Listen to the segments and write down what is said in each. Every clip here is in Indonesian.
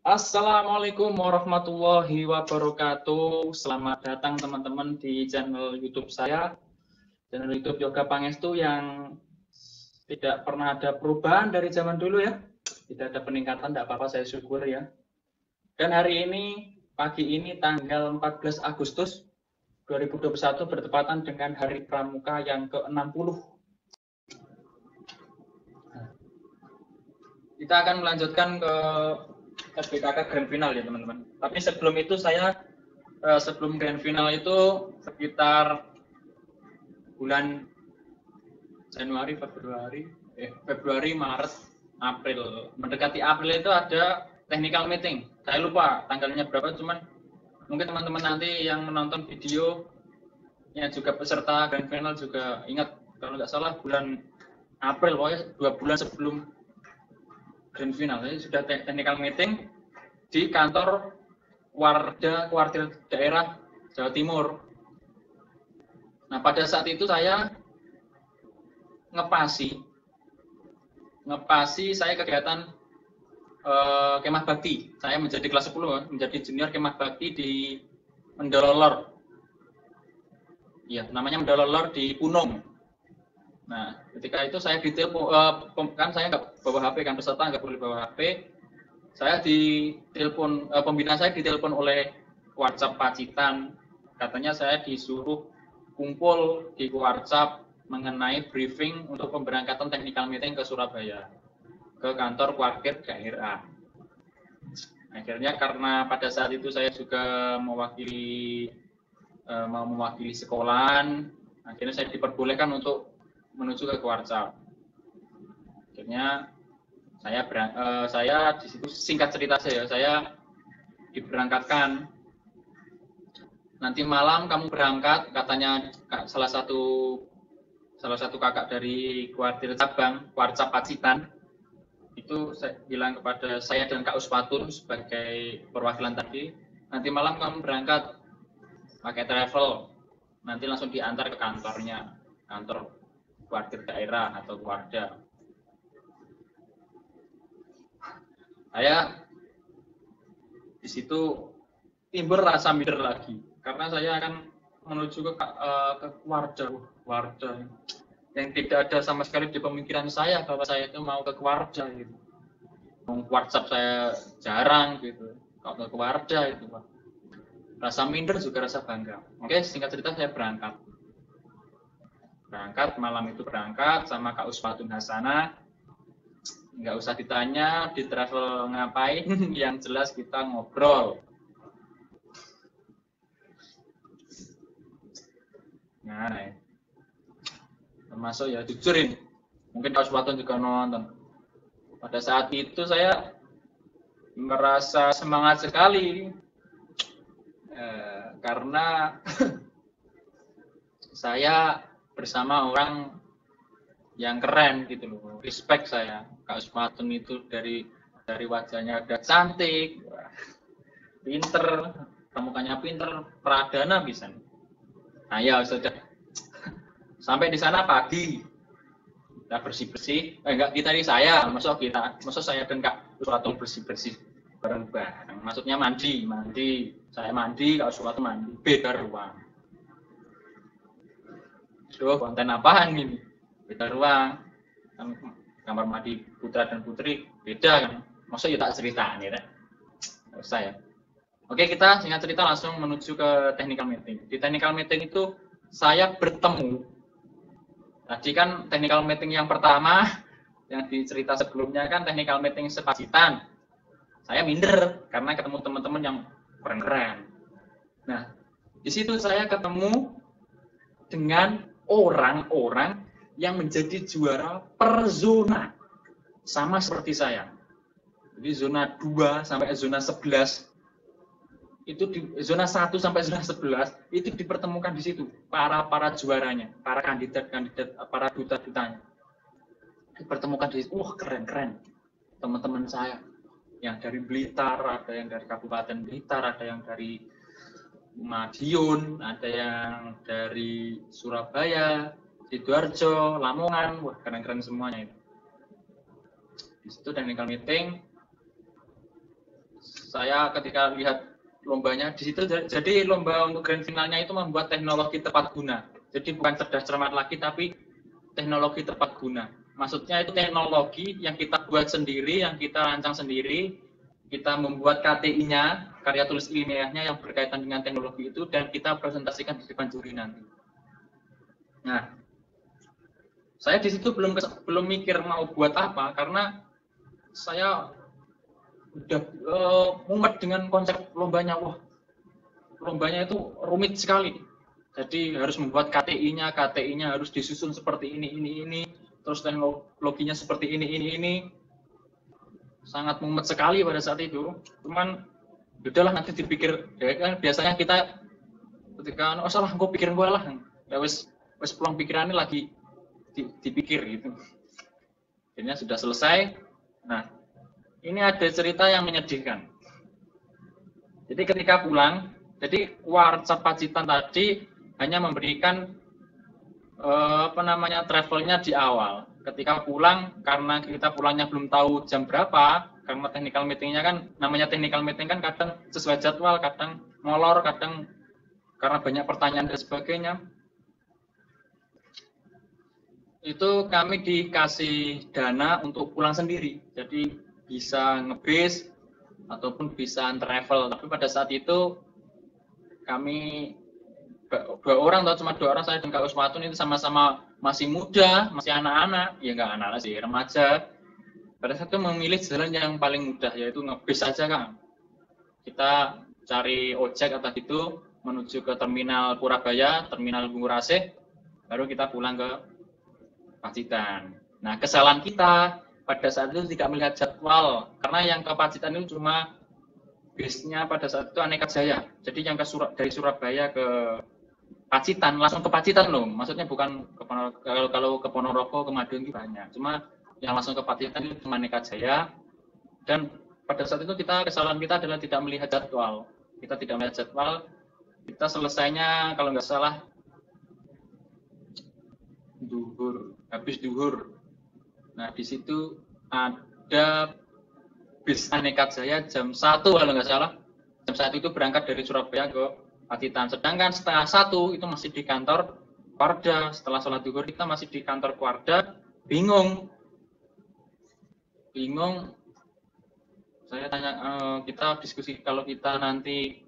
Assalamualaikum warahmatullahi wabarakatuh. Selamat datang teman-teman di channel YouTube saya, channel YouTube Yoga Pangestu yang tidak pernah ada perubahan dari zaman dulu ya. Tidak ada peningkatan, tidak apa-apa, saya syukur ya. Dan hari ini, pagi ini tanggal 14 Agustus 2021 bertepatan dengan Hari Pramuka yang ke-60. Kita akan melanjutkan ke SBKK Grand Final ya teman-teman. Tapi sebelum itu saya sebelum Grand Final itu sekitar bulan Januari, Februari, Maret, April. Mendekati April itu ada technical meeting. Saya lupa tanggalnya berapa, cuman mungkin teman-teman nanti yang menonton video yang juga peserta Grand Final juga ingat, kalau nggak salah bulan April, pokoknya 2 bulan sebelum Grand Final. Jadi sudah technical meeting di kantor Warda Kuartir Daerah Jawa Timur. Nah, pada saat itu saya ngepasi saya kegiatan kemah bakti. Saya menjadi kelas 10, menjadi junior kemah bakti di Mendololor. Ya, namanya Mendololor di Punung. Nah, ketika itu saya ditelepon, kan saya nggak bawa HP, kan peserta nggak boleh bawa HP. Saya ditelepon, pembina saya ditelepon oleh WhatsApp Pacitan. Katanya saya disuruh kumpul di WhatsApp mengenai briefing untuk pemberangkatan technical meeting ke Surabaya, ke kantor Kuartir Daerah. Akhirnya karena pada saat itu saya juga mau mewakili sekolahan, akhirnya saya diperbolehkan untuk menuju ke WhatsApp. Akhirnya saya di situ, singkat cerita saya diberangkatkan. Nanti malam kamu berangkat, katanya salah satu kakak dari Kuartir Cabang, WhatsApp Pacitan. Itu saya bilang kepada saya dan Kak Usfatun sebagai perwakilan tadi, nanti malam kamu berangkat pakai travel, nanti langsung diantar ke kantornya, kantor Kuartir Daerah atau Warda. Saya di situ timbul rasa minder lagi karena saya akan menuju ke Warda yang tidak ada sama sekali di pemikiran saya bahwa saya itu mau ke Warda gitu. WhatsApp saya jarang gitu, kalau ke Warda itu Pak. Rasa minder juga rasa bangga. Oke, singkat cerita saya berangkat malam itu, berangkat sama Kak Usfatun Hasanah. Nggak usah ditanya di travel ngapain, yang jelas kita ngobrol. Nah, termasuk ya jujur ini, mungkin Kak Usfatun juga nonton. Pada saat itu saya merasa semangat sekali karena saya bersama orang yang keren gitu loh, respect saya. Kak Usfatun itu dari wajahnya udah cantik, pinter, pramukanya pinter, pradana bisa. Nah ya sudah, sampai di sana pagi, kita bersih-bersih, kita ini saya, maksud saya dan Kak Usfatun bersih-bersih bareng-bareng. Maksudnya mandi, saya mandi, Kak Usfatun mandi, beda ruang. Duh, konten apaan ini? Beda ruang, kan kamar mandi putra dan putri beda kan, maksudnya tak cerita nih kan, saya. Oke, kita singkat cerita langsung menuju ke technical meeting. Di technical meeting itu saya bertemu, tadi kan technical meeting yang pertama yang dicerita sebelumnya kan technical meeting sepacitan, saya minder karena ketemu teman-teman yang keren-keren. Nah, di situ saya ketemu dengan orang-orang yang menjadi juara per zona, sama seperti saya. Jadi zona 2 sampai zona 11, itu di zona 1 sampai zona 11 itu dipertemukan di situ para juaranya, para kandidat, para duta-dutanya. Dipertemukan di situ. Wah, keren-keren. Teman-teman saya yang dari Blitar, ada yang dari Kabupaten Blitar, ada yang dari Madiun, ada yang dari Surabaya, Sidoarjo, Lamongan, wah keren-keren semuanya itu. Di situ technical meeting, saya ketika lihat lombanya di situ, jadi lomba untuk grand finalnya itu membuat teknologi tepat guna. Jadi bukan cerdas cermat lagi, tapi teknologi tepat guna. Maksudnya itu teknologi yang kita buat sendiri, yang kita rancang sendiri, kita membuat KTI-nya, karya tulis ilmiahnya yang berkaitan dengan teknologi itu, dan kita presentasikan di depan juri nanti. Nah, saya di situ belum mikir mau buat apa, karena saya udah mumet dengan konsep lombanya. Wah, lombanya itu rumit sekali. Jadi harus membuat KTI-nya harus disusun seperti ini, terus teknologinya seperti ini. Sangat mumet sekali pada saat itu. Cuman udahlah nanti dipikir. Ya kan biasanya kita ketika salah gue pikirin gue lah. Ya wes pulang pikirannya lagi dipikir gitu. Akhirnya sudah selesai. Nah, ini ada cerita yang menyedihkan. Jadi ketika pulang, jadi Warca Pacitan tadi hanya memberikan travelnya di awal. Ketika pulang, karena kita pulangnya belum tahu jam berapa, karena technical meetingnya kan, namanya technical meeting kan kadang sesuai jadwal, kadang molor, kadang karena banyak pertanyaan dan sebagainya. Itu kami dikasih dana untuk pulang sendiri, jadi bisa ngebis ataupun bisa travel. Tapi pada saat itu kami dua orang atau cuma dua orang, saya dan Kak Uswatun itu sama-sama masih muda, masih anak-anak, ya nggak anak-anak sih, remaja. Pada saat itu memilih jalan yang paling mudah, yaitu ngebis aja Kang. Kita cari ojek atau gitu menuju ke terminal Purabaya, terminal Bungurasih, baru kita pulang ke Pacitan. Nah, kesalahan kita pada saat itu tidak melihat jadwal, karena yang ke Pacitan itu cuma bisnya pada saat itu Aneka Jaya. Jadi yang dari Surabaya ke Pacitan, langsung ke Pacitan loh. Maksudnya bukan ke kalau ke Ponorogo, ke Madiun itu banyak. Cuma yang langsung ke Pacitan itu cuma Aneka Jaya. Dan pada saat itu kesalahan kita adalah tidak melihat jadwal. Kita tidak melihat jadwal. Kita selesainya kalau nggak salah habis duhur. Nah, di situ ada bis Aneka Jaya jam 1 kalau nggak salah. Jam 1 itu berangkat dari Surabaya ke Pacitan. Sedangkan setengah 1 itu masih di kantor Warda. Setelah sholat duhur kita masih di kantor Warda. Bingung. Saya tanya, kita diskusi kalau kita nanti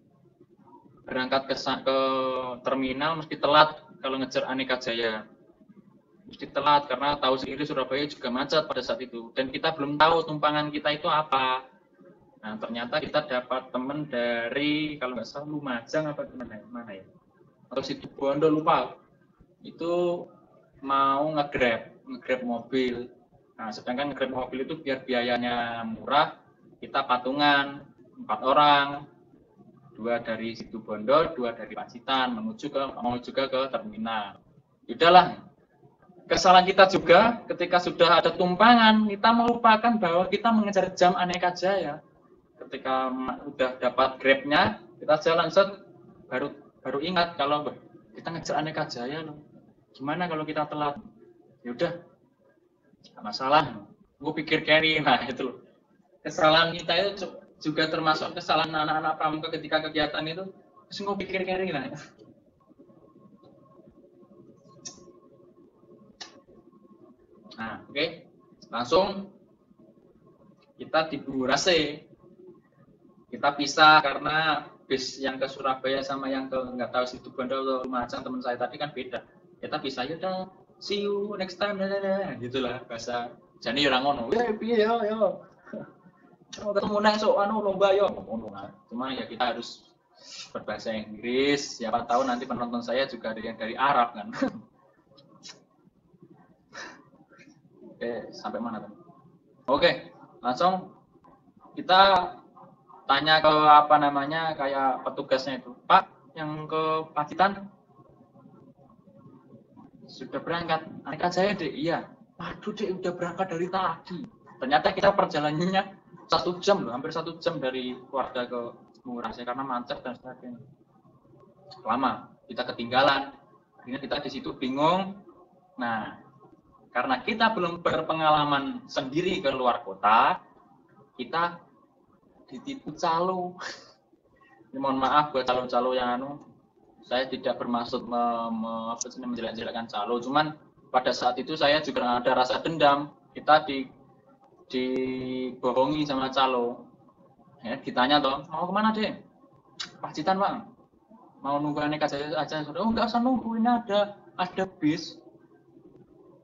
berangkat ke terminal mesti telat kalau ngejar Aneka Jaya. Mesti telat karena tahu sendiri Surabaya juga macet pada saat itu. Dan kita belum tahu tumpangan kita itu apa. Nah, ternyata kita dapat teman dari, kalau nggak salah, Lumajang apa mana ya? Atau Situbondo, lupa. Itu mau nge-grab mobil. Nah, sedangkan nge-grab mobil itu biar biayanya murah, kita patungan 4 orang. 2 dari Situbondo, 2 dari Pacitan, mau juga ke terminal. Udahlah. Kesalahan kita juga ketika sudah ada tumpangan, kita melupakan bahwa kita mengejar jam Aneka Jaya. Ketika udah dapat grabnya, kita jalan baru ingat kalau kita ngejar Aneka Jaya loh. Gimana kalau kita telat? Ya udah, nggak masalah. Gue pikir carry, nah itu loh. Kesalahan kita itu juga termasuk kesalahan anak-anak pramuka ketika kegiatan itu. Terus gue pikir carry lah. Nah, oke. Langsung kita di Bungurasih. Kita pisah karena bis yang ke Surabaya sama yang ke nggak tahu Situbondo atau Lumajang teman saya tadi kan beda. Kita pisah ya udah, see you next time, gitulah bahasa. Jadi orang ngono. Piye yo. Ketemu nang sok lomba yo. Cuma ya kita harus berbahasa Inggris. Siapa tahu nanti penonton saya juga ada yang dari Arab kan. Oke, sampai mana tadi? Oke, langsung kita tanya ke kayak petugasnya itu, Pak, yang ke Pacitan sudah berangkat. Aneka Jaya deh, iya. Waduh deh, udah berangkat dari tadi. Ternyata kita perjalanannya 1 jam loh, hampir 1 jam dari keluarga ke Bungurasih karena macet dan sebagainya. Lama, kita ketinggalan. Akhirnya kita di situ bingung. Nah, karena kita belum berpengalaman sendiri ke luar kota, kita ditipu calo. Mohon maaf buat calo-calo yang saya tidak bermaksud menjelek-jelekkan calo, cuman pada saat itu saya juga ada rasa dendam. Kita dibohongi sama calo. Ya, ditanya toh, mau kemana deh? Pacitan bang. Mau nunggu aneka aja. Oh nggak usah nunggu, ini ada bis.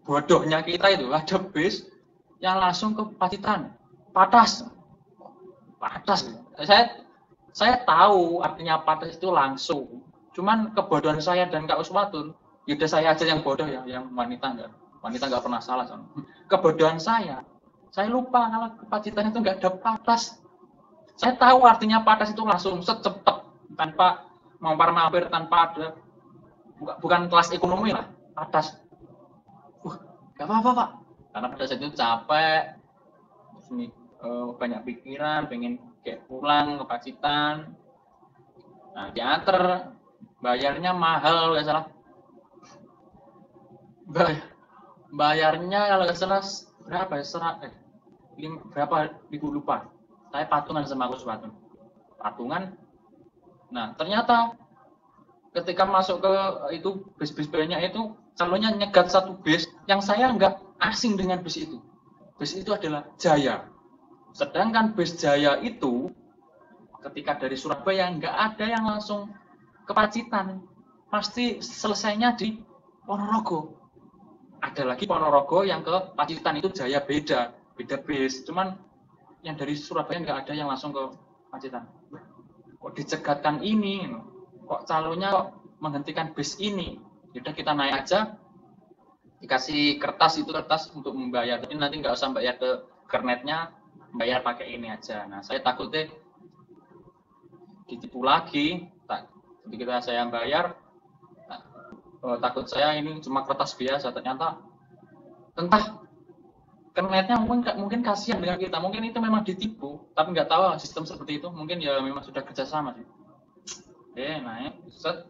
Bodohnya kita itu ada bis yang langsung ke Pacitan. Patas. Saya tahu artinya patas itu langsung. Cuman kebodohan saya dan Kak Uswatun, yaudah saya aja yang bodoh ya, yang wanita nggak pernah salah sama. Kebodohan saya lupa kalau ke Pacitan itu nggak ada patas. Saya tahu artinya patas itu langsung secepat, tanpa mampir tanpa ada, bukan kelas ekonomi lah, patas. Gak apa-apa Pak, karena pada saat itu capek, banyak pikiran, pengen kayak pulang ke Pacitan. Nah, diantar, bayarnya mahal nggak salah. Bayarnya kalau nggak salah berapa ya? Berapa ribu lupa. Saya patungan sama Gus Watun. Patungan. Nah, ternyata ketika masuk ke itu bis-bis banyak itu, calonnya nyegat satu bis yang saya nggak asing dengan bis itu. Bis itu adalah Jaya. Sedangkan bis Jaya itu ketika dari Surabaya nggak ada yang langsung ke Pacitan. Pasti selesainya di Ponorogo. Ada lagi Ponorogo yang ke Pacitan, itu Jaya beda bis. Cuman yang dari Surabaya nggak ada yang langsung ke Pacitan. Kok dicegatkan ini? Kok calonnya kok menghentikan bis ini? Yaudah kita naik aja, dikasih kertas untuk membayar. Tapi nanti nggak usah bayar ke kernetnya, bayar pakai ini aja. Nah, saya takutnya ditipu lagi. Ketika saya bayar, takut saya ini cuma kertas biasa. Ternyata entah kernetnya mungkin kasihan dengan kita, mungkin itu memang ditipu, tapi nggak tahu sistem seperti itu, mungkin ya memang sudah kerjasama sih. Oke, naik, set,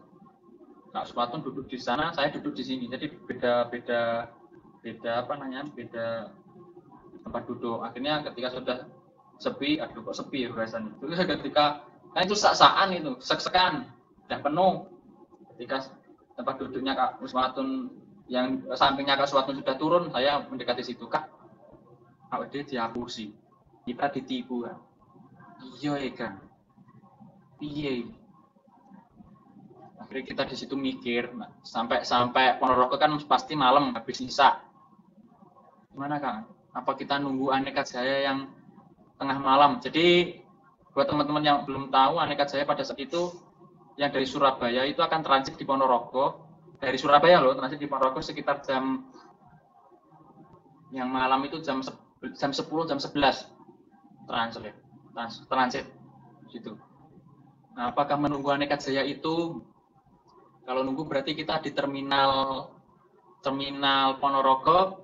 Kak Uswatun duduk di sana, saya duduk di sini, jadi beda tempat duduk. Akhirnya ketika sudah sepi, aduh kok sepi ya rasanya. Terus ketika, nah itu sak-sakan itu, sek-sekan, udah penuh. Ketika tempat duduknya Kak Uswatun yang sampingnya Kak Uswatun sudah turun, saya mendekati situ, Kak. Kalau dia dihapusi, kita ditipu kan? Iya kan? Iya. Akhirnya kita di situ mikir, sampai Ponorogo kan pasti malam habis sisa. Gimana Kang? Apa kita nunggu Aneka Jaya yang tengah malam? Jadi buat teman-teman yang belum tahu, Aneka Jaya pada saat itu yang dari Surabaya itu akan transit di Ponorogo. Dari Surabaya loh, transit di Ponorogo sekitar jam yang malam itu jam 10, jam 11 transit gitu. Nah, apakah menunggu Aneka Jaya itu? Kalau nunggu berarti kita di terminal Ponorogo,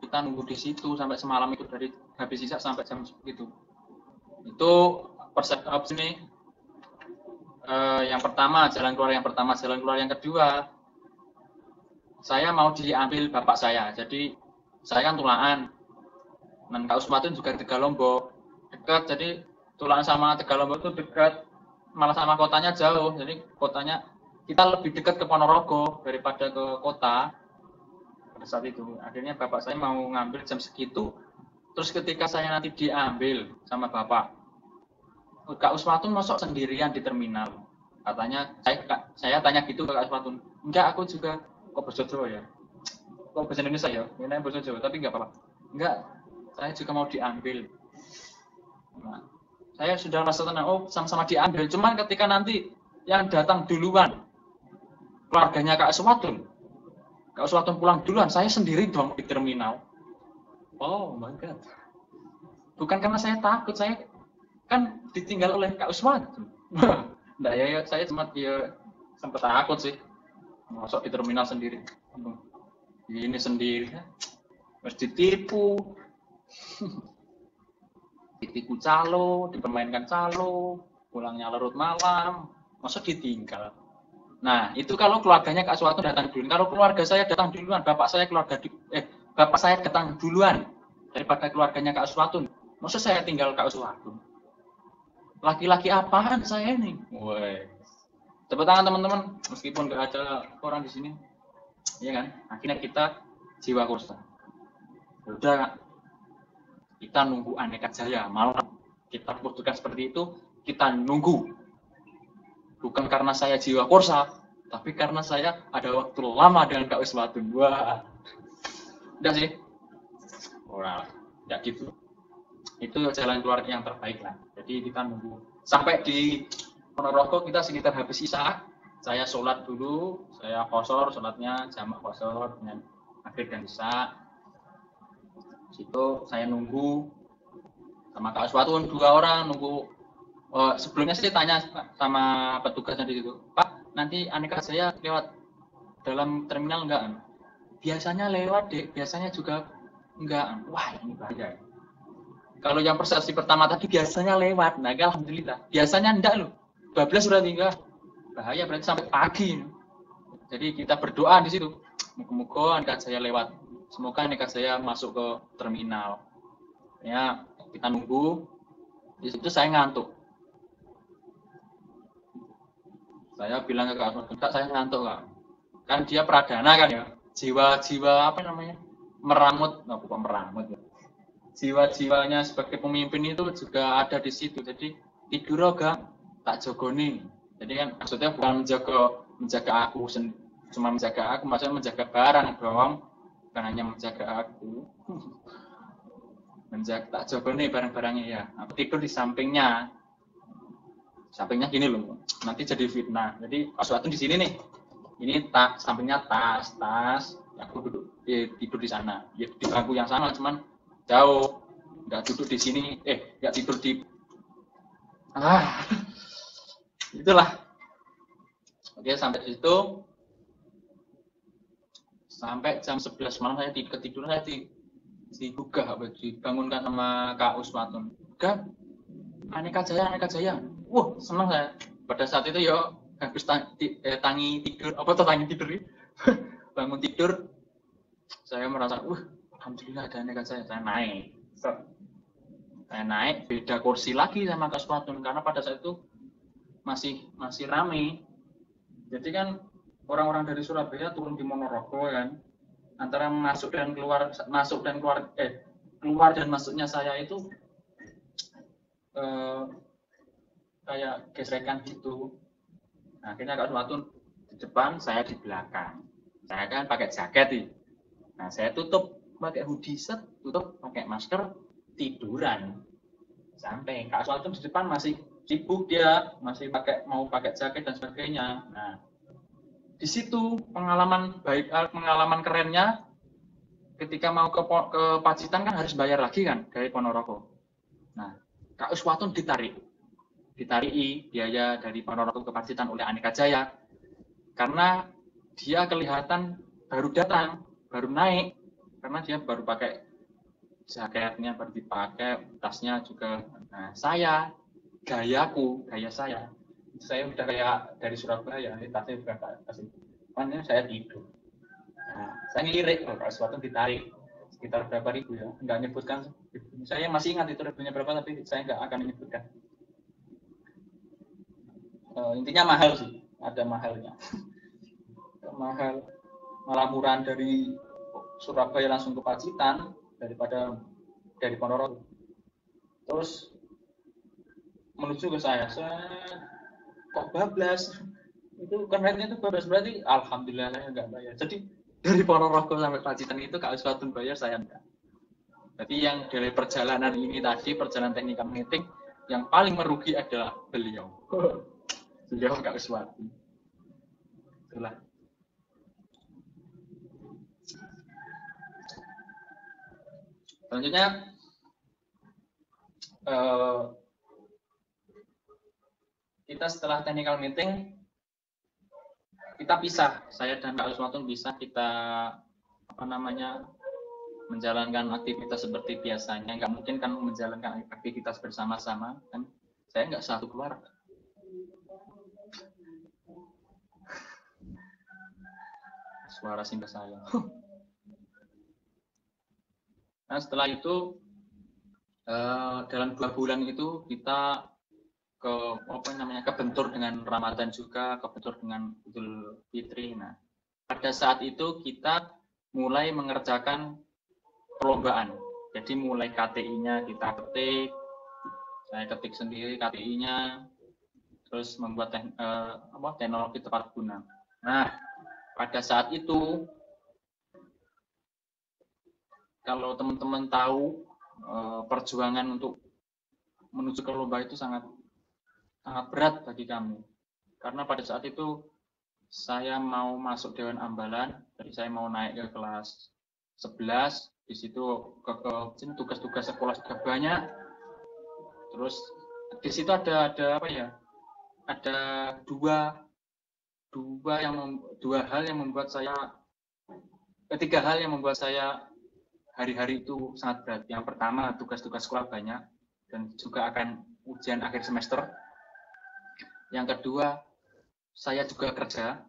kita nunggu di situ sampai semalam itu, dari habis sisa sampai jam segitu. Itu persepsi ini yang pertama, jalan keluar yang pertama. Jalan keluar yang kedua, saya mau diambil bapak saya. Jadi saya kan Tulaan, dan Kak Uswatun juga Tegal Lombok, dekat. Jadi Tulaan sama Tegal Lombok itu dekat, malah sama kotanya jauh. Jadi kotanya kita lebih dekat ke Ponorogo daripada ke kota pada saat itu. Akhirnya bapak saya mau ngambil jam segitu. Terus ketika saya nanti diambil sama bapak, Kak Uswatun masuk sendirian di terminal. Katanya, saya tanya gitu ke Kak Uswatun. Enggak, aku juga kok bahasa Jawa ya. Kok bahasa Indonesia ya? Ini bahasa Jawa, tapi enggak apa-apa. Enggak, saya juga mau diambil. Nah, saya sudah merasa tenang, oh sama-sama diambil. Cuman ketika nanti yang datang duluan, keluarganya Kak Uswatun pulang duluan, saya sendiri dong di terminal. Oh my God. Bukan karena saya takut, saya kan ditinggal oleh Kak Uswatun. Nah ya, saya cuma sempat takut sih, masuk di terminal sendiri. Ini sendiri, harus ditipu calo, dipermainkan calo, pulangnya larut malam, masa ditinggal. Nah itu kalau keluarganya Kak Uswatun datang duluan. Kalau keluarga saya datang duluan, bapak saya datang duluan daripada keluarganya Kak Uswatun, masa saya tinggal Kak Uswatun. laki-laki apaan saya ini? Woi. Tepuk tangan teman-teman, meskipun gak ada orang di sini. Iya kan? Akhirnya kita jiwa kursa. Udah, kita nunggu Aneka Jaya malam. Kita butuhkan seperti itu, kita nunggu. Bukan karena saya jiwa kursa, tapi karena saya ada waktu lama dengan Kak Wiswatun. Wah, udah sih. Wah, ya gitu. Itu jalan keluar yang terbaik lah. Jadi kita nunggu sampai di Ponorogo, kita sekitar habis isya. Saya sholat dulu, saya qashar, sholatnya jamak qashar dengan maghrib dan isya. Situ saya nunggu sama Kak Wiswatun, 2 orang nunggu. Sebelumnya saya tanya sama petugasnya di situ, Pak, nanti Aneka Jaya lewat dalam terminal enggak? Biasanya lewat, Dek, biasanya juga enggak. Wah, ini bahaya. Kalau yang persepsi pertama tadi biasanya lewat, nah alhamdulillah. Biasanya enggak loh, 12 sudah tinggal. Bahaya, berarti sampai pagi. Jadi kita berdoa di situ, moga-moga Aneka Jaya lewat. Semoga Aneka Jaya masuk ke terminal. Ya, kita nunggu. Di situ saya ngantuk. Saya bilang ke Kak Wiswatun, Kak, saya ngantuk, Kak. Kan dia pradana kan ya, jiwa-jiwa apa namanya, meramut, bukan meramut ya. Jiwa-jiwanya sebagai pemimpin itu juga ada di situ. Jadi tidur gak tak jogoni. Jadi kan maksudnya bukan menjaga aku, cuma menjaga aku, maksudnya menjaga barang dong, bukan hanya menjaga aku. Menjaga tak jogoni barang-barangnya ya. Aku tidur di sampingnya. Sampingnya gini loh, nanti jadi fitnah. Jadi Wiswatun di sini nih. Ini sampingnya tas. Aku duduk tidur di sana. Ya, di bangku yang sama, cuman jauh. Nggak duduk di sini. Nggak tidur di. Itulah. Oke, sampai situ. Sampai jam 11 malam saya ketiduran, saya digugah, dibangunkan sama Kak Wiswatun. Kak, Aneka Jaya. Wah, senang saya. Pada saat itu ya habis tangi tidur, bangun tidur, saya merasa, alhamdulillah ada Aneka Jaya. Saya naik, beda kursi lagi sama Kak Wiswatun karena pada saat itu masih ramai. Jadi kan orang-orang dari Surabaya turun di Ponorogo kan, antara keluar dan masuknya saya itu kayak gesrekan gitu. Nah, akhirnya Kak Wiswatun di depan, saya di belakang. Saya kan pakai jaket nih. Nah, saya tutup pakai hoodie set, tutup pakai masker, tiduran. Sampai Kak Wiswatun di depan masih sibuk, dia masih mau pakai jaket dan sebagainya. Nah, di situ pengalaman kerennya, ketika mau ke Pacitan kan harus bayar lagi kan dari Ponorogo. Nah, Kak Wiswatun ditarik biaya dari Ponorogo ke Pacitan oleh Aneka Jaya karena dia kelihatan baru datang, baru naik, karena dia baru pakai jaketnya, baru dipakai, tasnya juga. Nah, gaya saya udah kayak dari Surabaya, ini tasnya juga kasih, makanya saya tidur. Nah, saya ngelirik Kak Wiswatun ditarik sekitar berapa ribu ya, nggak nyebutkan, saya masih ingat itu ribunya berapa, tapi saya nggak akan menyebutkan. Intinya mahal sih, ada mahalnya. Mahal, malah murahan dari Surabaya langsung ke Pacitan daripada dari Ponorogo. Terus menuju ke saya kok bablas. Itu kernetnya itu bablas, berarti alhamdulillah saya nggak bayar. Jadi dari Ponorogo sampai Pacitan itu Kak Wiswatun bayar, saya enggak. Jadi yang dari perjalanan ini tadi, perjalanan technical meeting, yang paling merugi adalah beliau. Beliau Kak Wiswatun. Itulah. Selanjutnya kita setelah technical meeting kita pisah. Saya dan Kak Wiswatun bisa kita menjalankan aktivitas seperti biasanya. Nggak mungkin kan menjalankan aktivitas bersama-sama kan. Saya nggak satu keluarga. Suara singgah saya. Nah, setelah itu dalam 2 bulan itu kita kebentur dengan Ramadan juga, kebentur dengan Idul Fitri. Nah, pada saat itu kita mulai mengerjakan perlombaan. Jadi mulai KTI-nya kita ketik, saya ketik sendiri KTI-nya, terus membuat teknologi tepat guna. Nah, pada saat itu, kalau teman-teman tahu, perjuangan untuk menuju ke lomba itu sangat berat bagi kami. Karena pada saat itu, saya mau masuk Dewan Ambalan, jadi saya mau naik ke kelas 11, di situ tugas-tugas sekolah juga banyak. Terus di situ ada ketiga hal yang membuat saya hari-hari itu sangat berat. Yang pertama, tugas-tugas sekolah banyak dan juga akan ujian akhir semester. Yang kedua, saya juga kerja.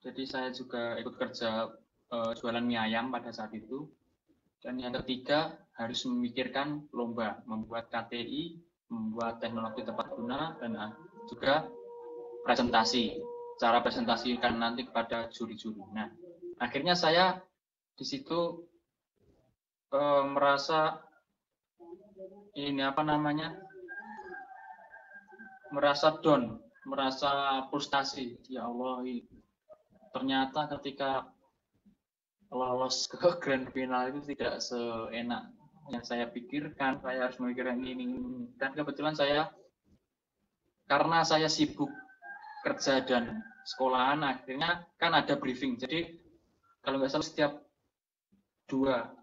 Jadi saya juga ikut kerja jualan mie ayam pada saat itu. Dan yang ketiga, harus memikirkan lomba, membuat KTI, membuat teknologi tepat guna, dan juga presentasi. Cara presentasikan nanti kepada juri-juri. Nah, akhirnya saya di situ merasa merasa down, merasa frustasi. Ya Allah, ternyata ketika lolos ke grand final itu tidak seenak yang saya pikirkan. Saya harus memikirkan ini. Dan kebetulan karena saya sibuk kerja dan sekolahan, akhirnya kan ada briefing. Jadi kalau nggak salah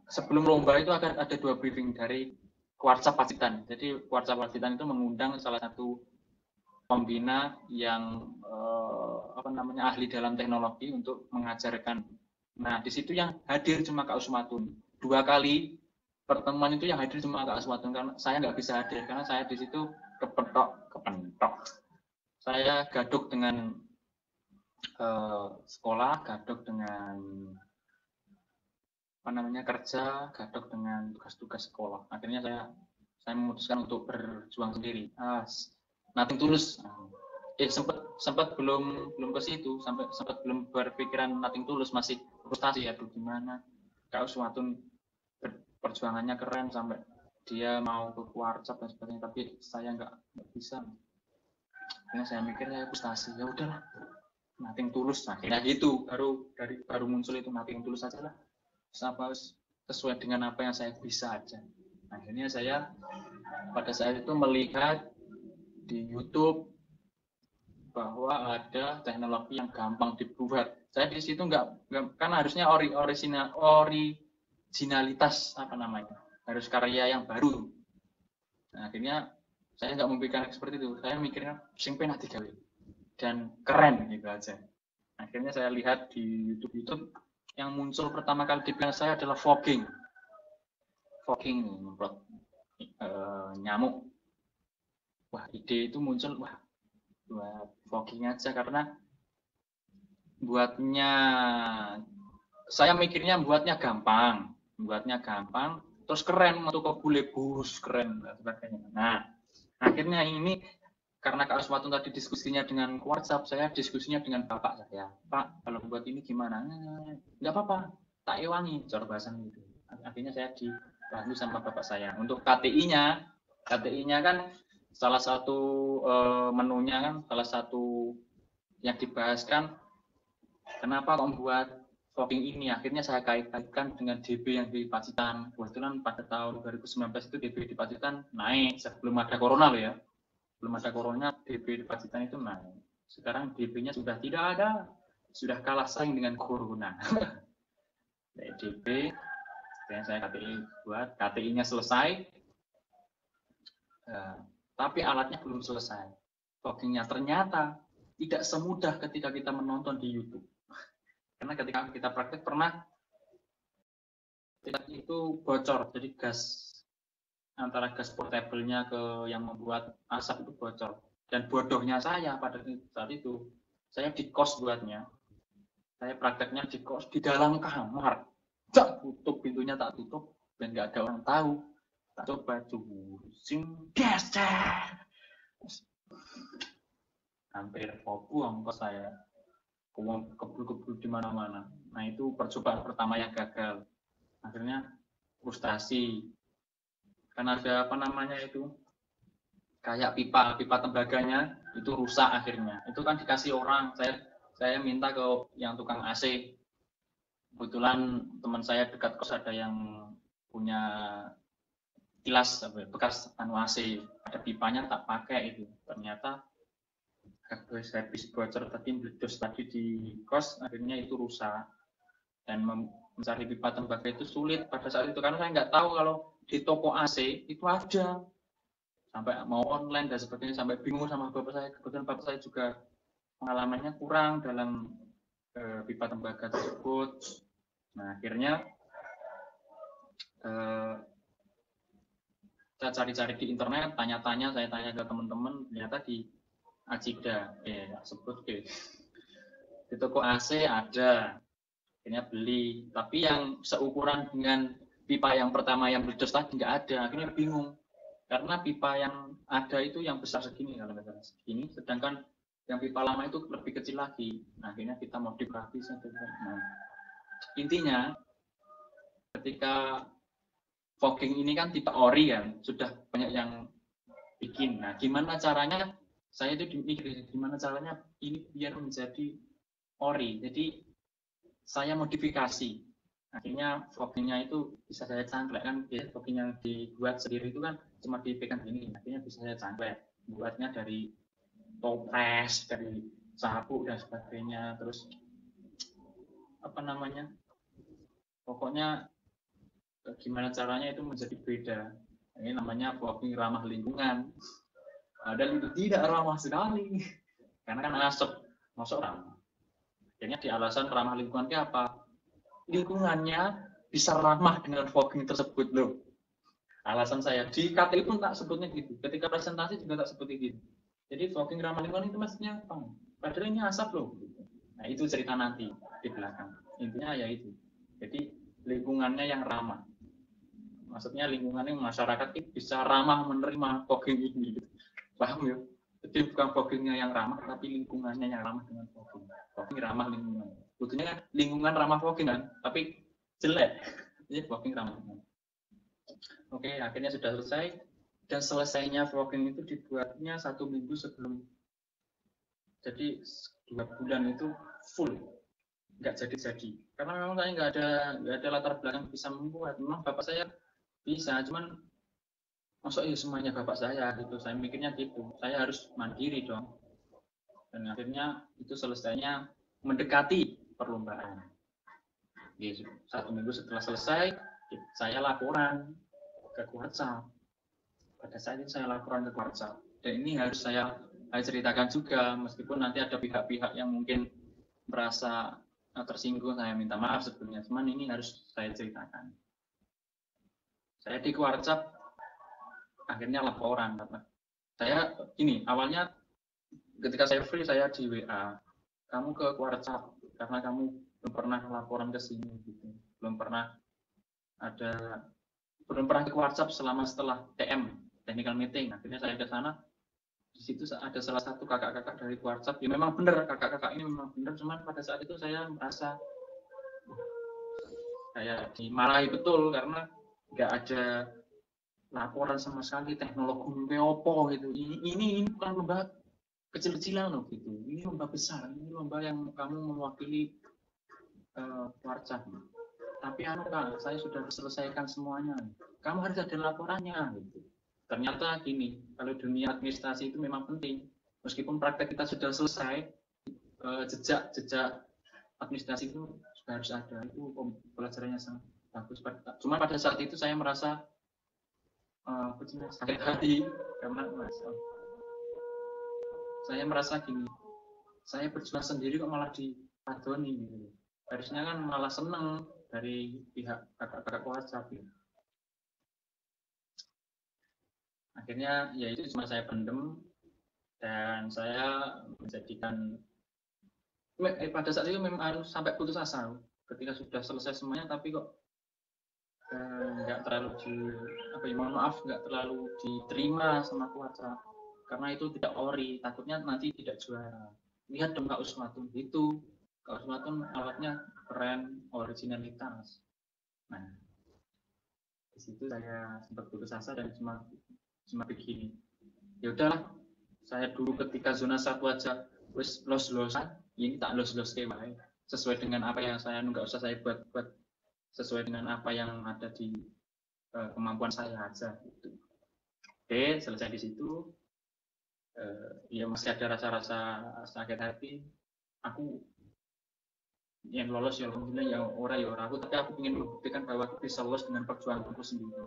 sebelum lomba itu akan ada 2 briefing dari Warsa Pacitan. Jadi Warsa Pacitan itu mengundang salah satu pembina yang ahli dalam teknologi untuk mengajarkan. Nah, di situ yang hadir cuma Kak Usmatun. 2 kali pertemuan itu yang hadir cuma Kak Usmatun, karena saya nggak bisa hadir karena saya di situ kepentok. Saya gaduk dengan sekolah, gaduk dengan kerja, gaduk dengan tugas-tugas sekolah. Akhirnya saya memutuskan untuk berjuang sendiri. Nothing tulus. Sempat belum ke situ, sempat belum berpikiran nothing tulus, masih frustasi. Aduh, gimana Kak Usmatun perjuangannya keren sampai dia mau ke WhatsApp dan sebagainya, tapi saya nggak bisa. Akhirnya saya mikir saya frustasi, ya udahlah, nothing tulus. Akhirnya gitu, baru muncul itu nothing tulus aja lah, sesuai dengan apa yang saya bisa aja. Akhirnya saya pada saat itu melihat di YouTube bahwa ada teknologi yang gampang dibuat. Saya di situ nggak kan harusnya originalitas harus karya yang baru. Nah, akhirnya saya nggak memikirkan seperti itu. Saya mikirnya sing penah digawe dan keren gitu aja. Akhirnya saya lihat di YouTube yang muncul pertama kali di pikiran saya adalah fogging nyamuk. Wah, ide itu muncul, buat fogging aja, karena saya mikirnya buatnya gampang, terus keren, untuk ke bule bus keren dan sebagainya. Nah, akhirnya ini karena Kak Usmatun tadi diskusinya dengan WhatsApp, saya diskusinya dengan bapak saya. Pak, kalau buat ini gimana? Nggak apa-apa, tak ewangi, cara bahasa gitu. Akhirnya saya dibantu sama bapak saya. Untuk KTI-nya kan salah satu menunya kan, salah satu yang dibahas kan, kenapa kok membuat fogging ini. Akhirnya saya kaitkan dengan DB yang di Pacitan. Kebetulan pada tahun 2019 itu DB di Pacitan naik, sebelum ada corona loh ya. Belum ada corona, DB di Pacitan itu naik. Sekarang DB-nya sudah tidak ada, sudah kalah saing dengan corona. DB, yang saya buat, KTI-nya selesai, tapi alatnya belum selesai. Fogging-nya ternyata tidak semudah ketika kita menonton di YouTube. Karena ketika kita praktek itu bocor, jadi antara gas portable-nya ke yang membuat asap itu bocor. Dan bodohnya saya pada saat itu, saya di kos buatnya. Saya prakteknya di kos, di dalam kamar. Tak tutup pintunya, tak tutup, dan nggak ada orang tahu. Tak coba sing geser. hampir fokus ongkos saya, uang kebul-kebul di mana-mana. Nah itu percobaan pertama yang gagal. Akhirnya frustasi. Karena ada apa namanya itu, kayak pipa tembaganya itu rusak akhirnya. Itu kan dikasih orang. Saya minta ke yang tukang AC. Kebetulan teman saya dekat kos ada yang punya kilas bekas AC. Ada pipanya tak pakai itu. Ternyata habis bocor tadi meledos tadi di kos, akhirnya itu rusak. Dan mencari pipa tembaga itu sulit pada saat itu karena saya nggak tahu kalau di toko AC itu ada, sampai mau online dan sebagainya, sampai bingung sama bapak saya. Kebetulan bapak saya juga pengalamannya kurang dalam pipa tembaga tersebut. Nah akhirnya saya cari-cari di internet, tanya-tanya, saya tanya ke teman-teman, ternyata di Ajida, sebut di toko AC ada, akhirnya beli. Tapi yang seukuran dengan pipa yang pertama yang meledos tadi nggak ada, akhirnya bingung. Karena pipa yang ada itu yang besar segini, kalau nggak salah segini, sedangkan yang pipa lama itu lebih kecil lagi. Nah, akhirnya kita modifikasi. Nah, intinya ketika fogging ini kan tipe ori kan, sudah banyak yang bikin. Nah, gimana caranya? Saya itu mikir gimana caranya ini biar menjadi ori. Jadi saya modifikasi. Akhirnya foggingnya itu bisa saya cangklek kan, ya, fogging yang dibuat sendiri itu kan cuma dipegang gini. Akhirnya bisa saya cangklek. Buatnya dari toples, dari sabuk dan sebagainya. Terus apa namanya? Pokoknya gimana caranya itu menjadi beda. Ini namanya fogging ramah lingkungan. Dan itu tidak ramah sekali, karena kan asap, masuk ramah. Akhirnya di alasan ramah lingkungan itu apa? Lingkungannya bisa ramah dengan fogging tersebut loh. Alasan saya di KTI pun tak sebutnya gitu. Ketika presentasi juga tak seperti gitu. Jadi fogging ramah lingkungan itu maksudnya apa? Padahal ini asap loh. Nah itu cerita nanti di belakang. Intinya ya itu. Jadi lingkungannya yang ramah. Maksudnya lingkungannya masyarakat itu bisa ramah menerima fogging ini. Paham ya? Jadi bukan foggingnya yang ramah, tapi lingkungannya yang ramah dengan fogging. Fogging ramah lingkungan. Sebetulnya kan lingkungan ramah fogging kan, tapi jelek. Jadi fogging ramah lingkungan. Oke, akhirnya sudah selesai. Dan selesainya fogging itu dibuatnya 1 minggu sebelum. Jadi 2 bulan itu full, nggak jadi-jadi. Karena memang saya nggak ada latar belakang bisa membuat. Memang bapak saya bisa, cuman masuk ya semuanya bapak saya gitu. Saya mikirnya gitu. Saya harus mandiri dong. Dan akhirnya itu selesainya mendekati perlombaan. Jadi 1 minggu setelah selesai, saya laporan ke WhatsApp. Pada saat itu saya laporan ke WhatsApp. Dan ini harus saya ceritakan juga, meskipun nanti ada pihak-pihak yang mungkin merasa tersinggung, saya minta maaf sebelumnya. Cuman ini harus saya ceritakan. Saya di WhatsApp akhirnya laporan. Saya ini awalnya ketika saya free saya di WA, kamu ke WhatsApp karena kamu belum pernah laporan ke sini gitu, belum pernah ke WhatsApp setelah TM technical meeting. Akhirnya saya ke sana, di situ ada salah satu kakak-kakak dari WhatsApp. Ya memang benar, kakak-kakak ini memang benar, cuman pada saat itu saya merasa kayak dimarahi betul karena nggak ada laporan sama sekali, teknologi opo gitu. Ini bukan lomba kecil-kecilan loh gitu. Ini lomba besar, ini lomba yang kamu mewakili WhatsApp. Tapi Kak, saya sudah selesaikan semuanya. Kamu harus ada laporannya gitu. Ternyata gini, kalau dunia administrasi itu memang penting. Meskipun praktek kita sudah selesai, jejak administrasi itu sudah harus ada. Itu pelajarannya sangat bagus. Cuma pada saat itu saya merasa sakit hati karena saya merasa gini, saya berjuang sendiri kok malah diadoni gitu. Harusnya kan malah seneng dari pihak kakak-kakak WhatsApp gitu. Akhirnya ya itu cuma saya pendem dan saya menjadikan pada saat itu memang harus sampai putus asa ketika sudah selesai semuanya, tapi kok nggak terlalu mohon maaf nggak terlalu diterima sama WhatsApp. karena itu tidak ori, takutnya nanti tidak juara. Lihat dong Kak Usmatun itu, Kak Usmatun alatnya keren, originalitas. Nah, di situ saya sempat putus asa dan cuma begini. Ya udahlah, saya dulu ketika zona 1 aja wis los-losan, ini tak los-los kayak sesuai dengan apa yang saya nggak usah saya buat sesuai dengan apa yang ada di kemampuan saya aja gitu. Oke, selesai di situ. Ya masih ada rasa-rasa sakit hati. Aku yang lolos ya alhamdulillah, ya ora aku, tapi aku ingin membuktikan bahwa aku bisa lolos dengan perjuanganku sendiri.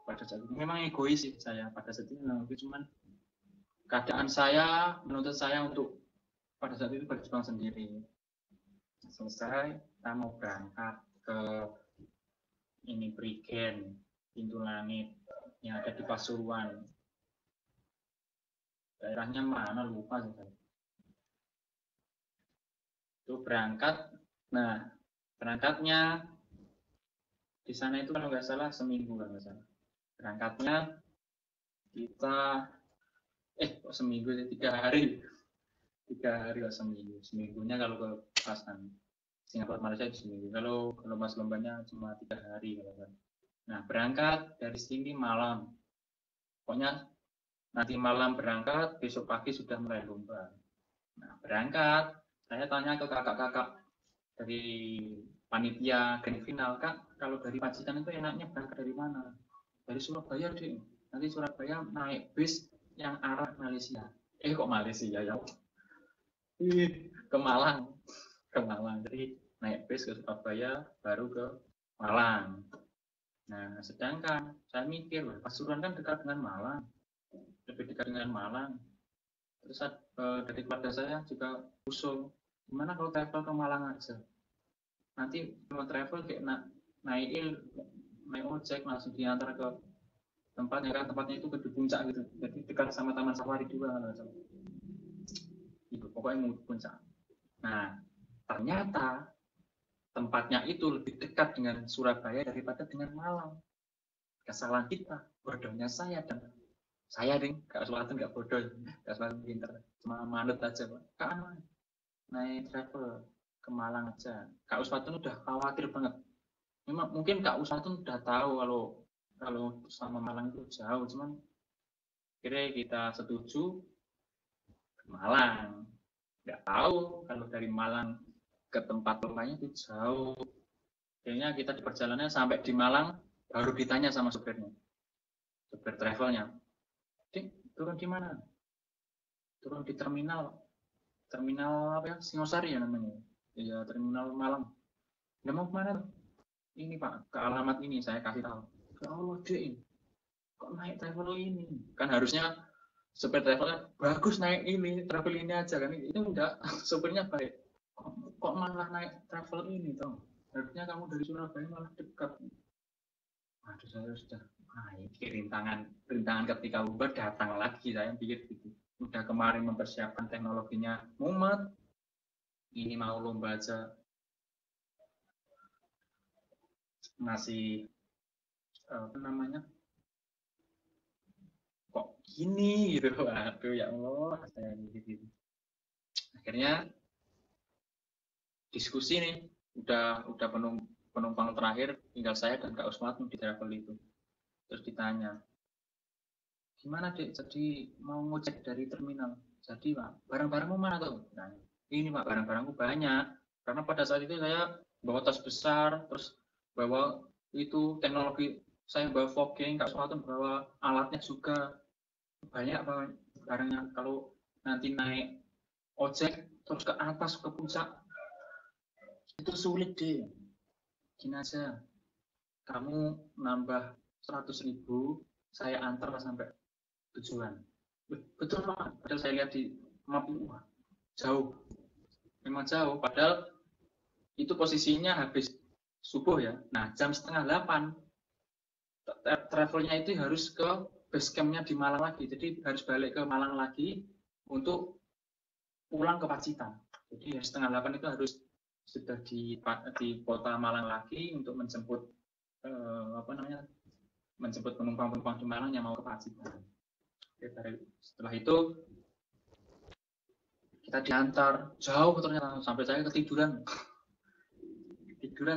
Pada saat itu memang egois sih saya pada saat itu, cuman keadaan saya menuntut saya untuk pada saat itu berjuang sendiri. Selesai, kita mau berangkat ke ini Prigen, Pintu Langit yang ada di Pasuruan. Daerahnya mana lupa saya. Itu berangkat. Nah, berangkatnya di sana itu kalau nggak salah seminggu kan nggak salah. Berangkatnya kita seminggu 3 hari. 3 hari atau seminggu. Seminggunya kalau ke pasan Singapura Malaysia itu seminggu. Kalau pas lombanya cuma 3 hari kan. Nah, berangkat dari sini malam. Pokoknya nanti malam berangkat, besok pagi sudah mulai lomba. Nah, berangkat, saya tanya ke kakak-kakak dari panitia grand final, Kak, kalau dari Pacitan itu enaknya berangkat dari mana? Dari Surabaya, Dek. Nanti Surabaya naik bis yang arah Malaysia. Kok Malaysia ya? Ke Malang. Jadi naik bis ke Surabaya, baru ke Malang. Nah, sedangkan saya mikir, Pasuruan kan dekat dengan Malang. Lebih dekat dengan Malang. Terus dari keluarga saya juga usul, gimana kalau travel ke Malang aja? Nanti mau travel kayak naik ojek langsung diantar ke tempatnya, kan tempatnya itu di puncak gitu, jadi dekat sama Taman Safari juga. Itu pokoknya mau puncak. Nah, ternyata tempatnya itu lebih dekat dengan Surabaya daripada dengan Malang. Kesalahan kita, bodohnya saya dan saya Kak Sulatan nggak bodoh, Kak Sulatan pinter, cuma manut aja Pak. Kak naik travel ke Malang aja. Kak Uswatun udah khawatir banget. Memang mungkin Kak Uswatun udah tahu kalau sama Malang itu jauh, cuman kira kita setuju ke Malang. Nggak tahu kalau dari Malang ke tempat lombanya itu jauh. Kayaknya kita di perjalanan sampai di Malang baru ditanya sama supirnya, supir travelnya, Dik, turun di mana? Turun di terminal apa ya, Singosari ya namanya, ya terminal Malang. Nggak mau kemana? Ini Pak, ke alamat ini saya kasih tahu. Ya Allah, Dek, kok naik travel ini? Kan harusnya supir travelnya bagus, naik ini, travel ini aja kan. Itu enggak, supirnya baik. Kok malah naik travel ini toh? Harusnya kamu dari Surabaya malah dekat. Aduh, saya sudah rintangan ketika Uber datang lagi, saya pikir gitu. Udah kemarin mempersiapkan teknologinya mumet, ini mau lomba aja masih apa namanya, kok gini gitu. Aduh ya Allah, saya gitu. Akhirnya diskusi nih, udah penumpang terakhir tinggal saya dan Kak Usmatun di travel itu. Terus ditanya, gimana Dek, jadi mau ngecek dari terminal, jadi Pak, barang-barangmu mana tuh? Nah, ini Pak, barang-barangku banyak, karena pada saat itu saya bawa tas besar, terus bawa itu teknologi, saya bawa fogging, Kak Usmatun bawa alatnya juga, banyak barangnya. Kalau nanti naik ojek terus ke atas ke puncak itu sulit deh. Gini aja, kamu nambah 100.000, saya antar sampai tujuan. Betul Pak, padahal saya lihat di map itu jauh, memang jauh, padahal itu posisinya habis subuh ya. Nah, jam 7:30 travelnya itu harus ke base campnya di Malang lagi, jadi harus balik ke Malang lagi untuk pulang ke Pacitan. Jadi 7:30 itu harus sudah di kota Malang lagi untuk menjemput menjemput penumpang di Malang yang mau ke Pacitan. Setelah itu kita diantar jauh ternyata, sampai saya ketiduran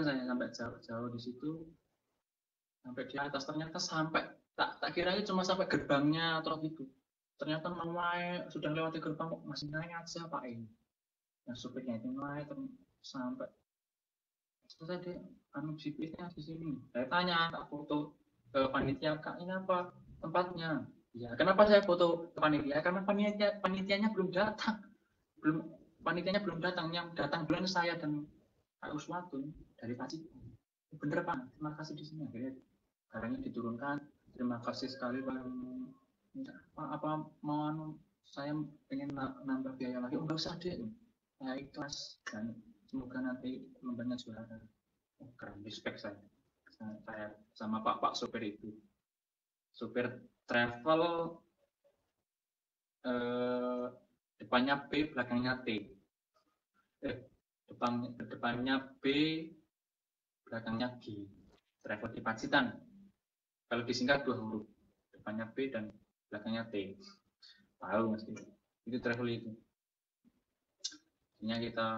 saya sampai jauh di situ, sampai di atas. Ternyata sampai tak kira cuma sampai gerbangnya atau gitu, ternyata naik sudah lewati gerbang kok masih naik aja Pak ini. Yang supirnya itu naik sampai terus dia GPS-nya di sini. Saya tanya, tak foto ke panitia, Kak ini apa tempatnya? Ya, kenapa saya foto ke panitia? Karena panitianya belum datang. Panitianya belum datang, yang datang bulan saya dan Pak Uswatun dari Pacitan. Bener Pak, terima kasih di sini. Akhirnya barangnya diturunkan. Terima kasih sekali Pak. Apa mau saya pengen nambah biaya lagi? Enggak usah deh. Saya ikhlas dan semoga nanti lombanya juara. Oh, keren, respect saya sama Pak supir itu. Supir travel depannya B, belakangnya T. Depannya B, belakangnya G. Travel di Pacitan. Kalau disingkat 2 huruf. Depannya B dan belakangnya T. Tahu mesti. Itu travel itu. Akhirnya kita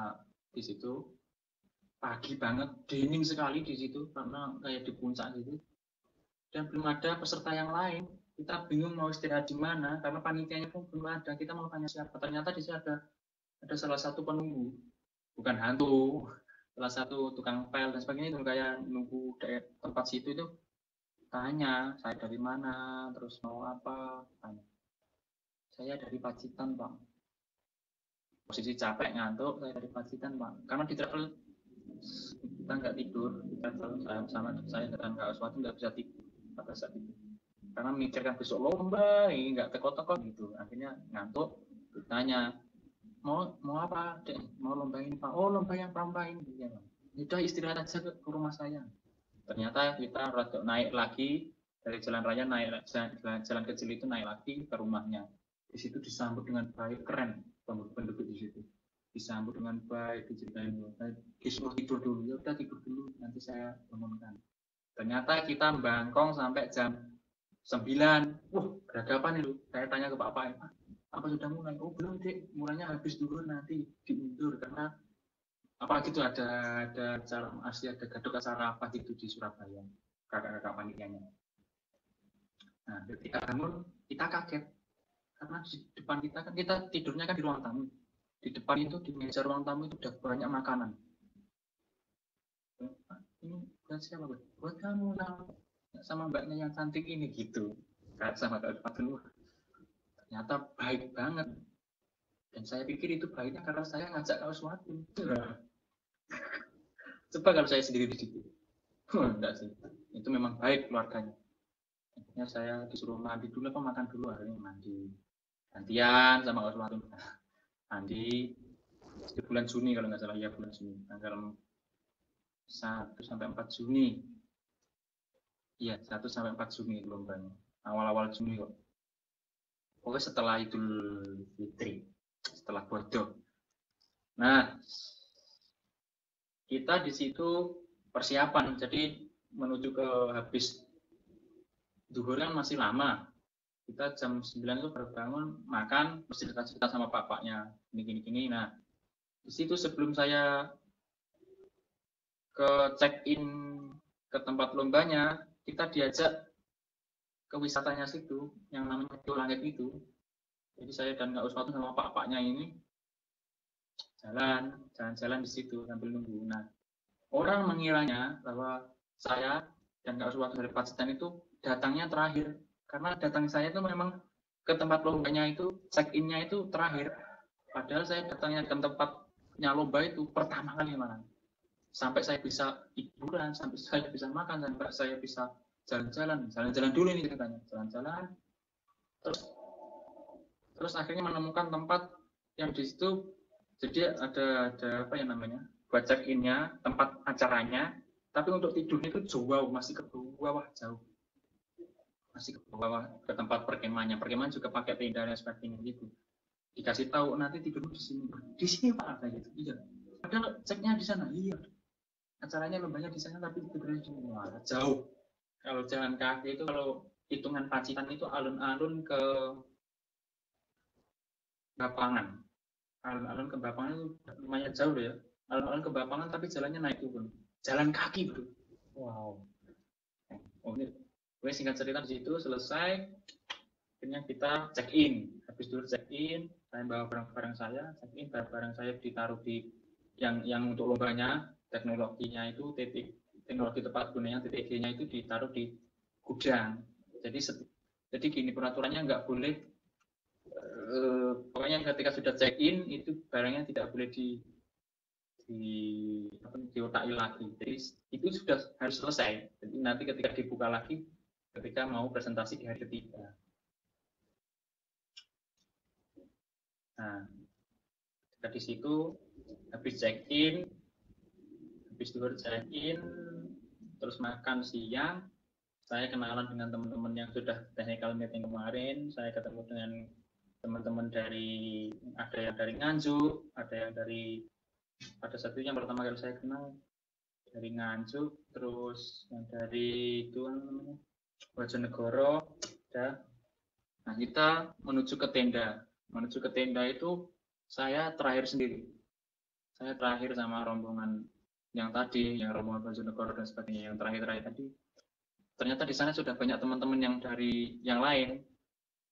di situ pagi banget, dingin sekali di situ karena kayak di puncak gitu. Dan belum ada peserta yang lain. Kita bingung mau istirahat di mana karena panitianya pun belum ada. Kita mau tanya siapa. Ternyata di sini ada salah satu penunggu, bukan hantu, salah satu tukang pel dan sebagainya itu kayak nunggu di tempat situ itu. Tanya, saya dari mana, terus mau apa? Tanya. Saya dari Pacitan, Pak. Posisi capek, ngantuk, saya dari Pacitan, Pak. Karena di travel kita nggak tidur, di travel saya dan Kak Uswatun nggak bisa tidur pada saat itu. Karena mikirkan besok lomba, ini nggak teko-teko gitu. Akhirnya ngantuk, tanya, mau apa, Dek? Mau lomba ini, Pak? Oh, lomba yang pramuka ini. Ya, udah istirahat aja ke rumah saya. Ternyata kita naik lagi dari jalan raya, naik jalan kecil itu, naik lagi ke rumahnya. Di situ disambut dengan baik, keren penduduk di situ. Disambut dengan baik, diceritain disuruh tidur dulu, ya udah tidur dulu, nanti saya bangunkan. Ternyata kita bangkong sampai jam 9. Berhadapan itu. Saya tanya ke Pak, apa sudah mulai? Oh belum Dek, mulainya habis dulu, nanti diundur karena apa gitu, ada acara masih ada gaduh acara apa gitu di Surabaya, kakak-kakak panitianya. Nah ketika bangun kita kaget karena di depan kita tidurnya kan di ruang tamu. Di depan itu di meja ruang tamu itu udah banyak makanan. Ini buat siapa? Buat kamu sama mbaknya yang cantik ini gitu. Sama Kak Fatun. Ternyata baik banget. Dan saya pikir itu baiknya karena saya ngajak Kak Uswatun. Coba kalau saya sendiri di situ. Enggak sih. Itu memang baik keluarganya. Akhirnya saya disuruh mandi dulu, apa makan dulu, akhirnya mandi. Gantian sama Kak Uswatun. Mandi di bulan Juni kalau nggak salah, ya bulan Juni. Tanggal 1 sampai 4 Juni. Iya, 1 sampai 4 Juni lombanya. Awal-awal Juni kok. Pokoknya setelah Idul Fitri, setelah bodoh. Nah, kita di situ persiapan, jadi menuju ke habis zuhur kan masih lama. Kita jam 9 itu baru bangun, makan, mesti cerita sama bapaknya, gini. Nah, di situ sebelum saya ke check-in ke tempat lombanya, kita diajak ke wisatanya situ, yang namanya Langit itu. Jadi saya dan Kak Uswatun sama bapaknya ini jalan-jalan di situ sambil nunggu. Nah, orang mengiranya bahwa saya dan Kak Uswatun dari Pacitan itu datangnya terakhir, karena datang saya itu memang ke tempat lombanya itu, check-in-nya itu terakhir. Padahal saya datangnya ke tempatnya lomba itu pertama kali malah. Sampai saya bisa hiburan, sampai saya bisa makan, sampai saya bisa jalan-jalan dulu ini ceritanya, jalan-jalan. Terus akhirnya menemukan tempat yang di situ. Jadi ada apa yang namanya, buat check-in-nya, tempat acaranya, tapi untuk tidurnya itu jauh, masih ke bawah jauh, masih ke bawah ke tempat perkemahannya. Perkemahan juga pakai tenda dan sebagainya gitu. Dikasih tahu nanti tidur di sini Pak, kayak gitu. Iya. Padahal ceknya di sana, iya. Acaranya lombanya di sana, tapi tidurnya di sini. Jauh. Kalau jalan kaki itu, kalau hitungan Pacitan itu alun-alun ke Bapangan. Alun-alun ke Bapangan itu lumayan jauh ya. Alun-alun ke Bapangan tapi jalannya naik turun. Jalan kaki, bro. Wow. Oh, ini gue singkat cerita di situ selesai. Akhirnya kita check in. Habis dulu check in, saya bawa barang-barang saya, check in, barang-barang saya ditaruh di yang untuk lombanya, teknologinya itu teknologi tepat gunanya TTG-nya itu ditaruh di gudang. Jadi gini peraturannya nggak boleh pokoknya ketika sudah check in itu barangnya tidak boleh diotaki lagi. Jadi itu sudah harus selesai. Jadi nanti ketika dibuka lagi ketika mau presentasi di hari ketiga. Nah, di situ habis check in, terus makan siang, saya kenalan dengan teman-teman yang sudah technical meeting kemarin, saya ketemu dengan teman-teman dari ada yang dari Nganjuk, ada yang dari pada saat itu yang pertama kali saya kenal dari Nganjuk, terus yang dari itu namanya Bojonegoro, ya. Nah kita menuju ke tenda. Menuju ke tenda itu saya terakhir sendiri. Saya terakhir sama rombongan yang tadi, yang rombongan Bojonegoro dan sebagainya, yang terakhir tadi. Ternyata di sana sudah banyak teman-teman yang dari yang lain.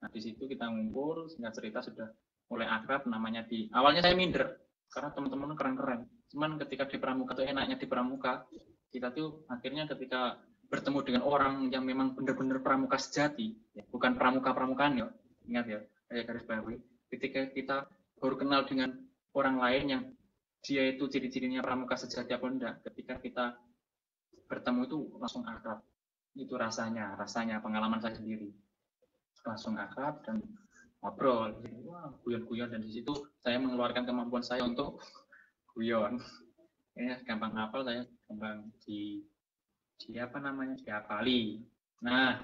Nah di situ kita ngumpul, singkat cerita sudah mulai akrab. Namanya awalnya saya minder karena teman-teman keren-keren. Cuman ketika di pramuka tuh enaknya di pramuka, kita tuh akhirnya ketika bertemu dengan orang yang memang benar-benar pramuka sejati, ya, bukan pramuka-pramukaan ya, ingat ya, kayak garis bawahi. Ketika kita baru kenal dengan orang lain yang dia itu ciri-cirinya pramuka sejati apa enggak, ketika kita bertemu itu langsung akrab. Itu rasanya pengalaman saya sendiri. Langsung akrab dan ngobrol, wah guyon-guyon, dan di situ saya mengeluarkan kemampuan saya untuk guyon. Ya, gampang hafal saya, gampang diapali. Nah,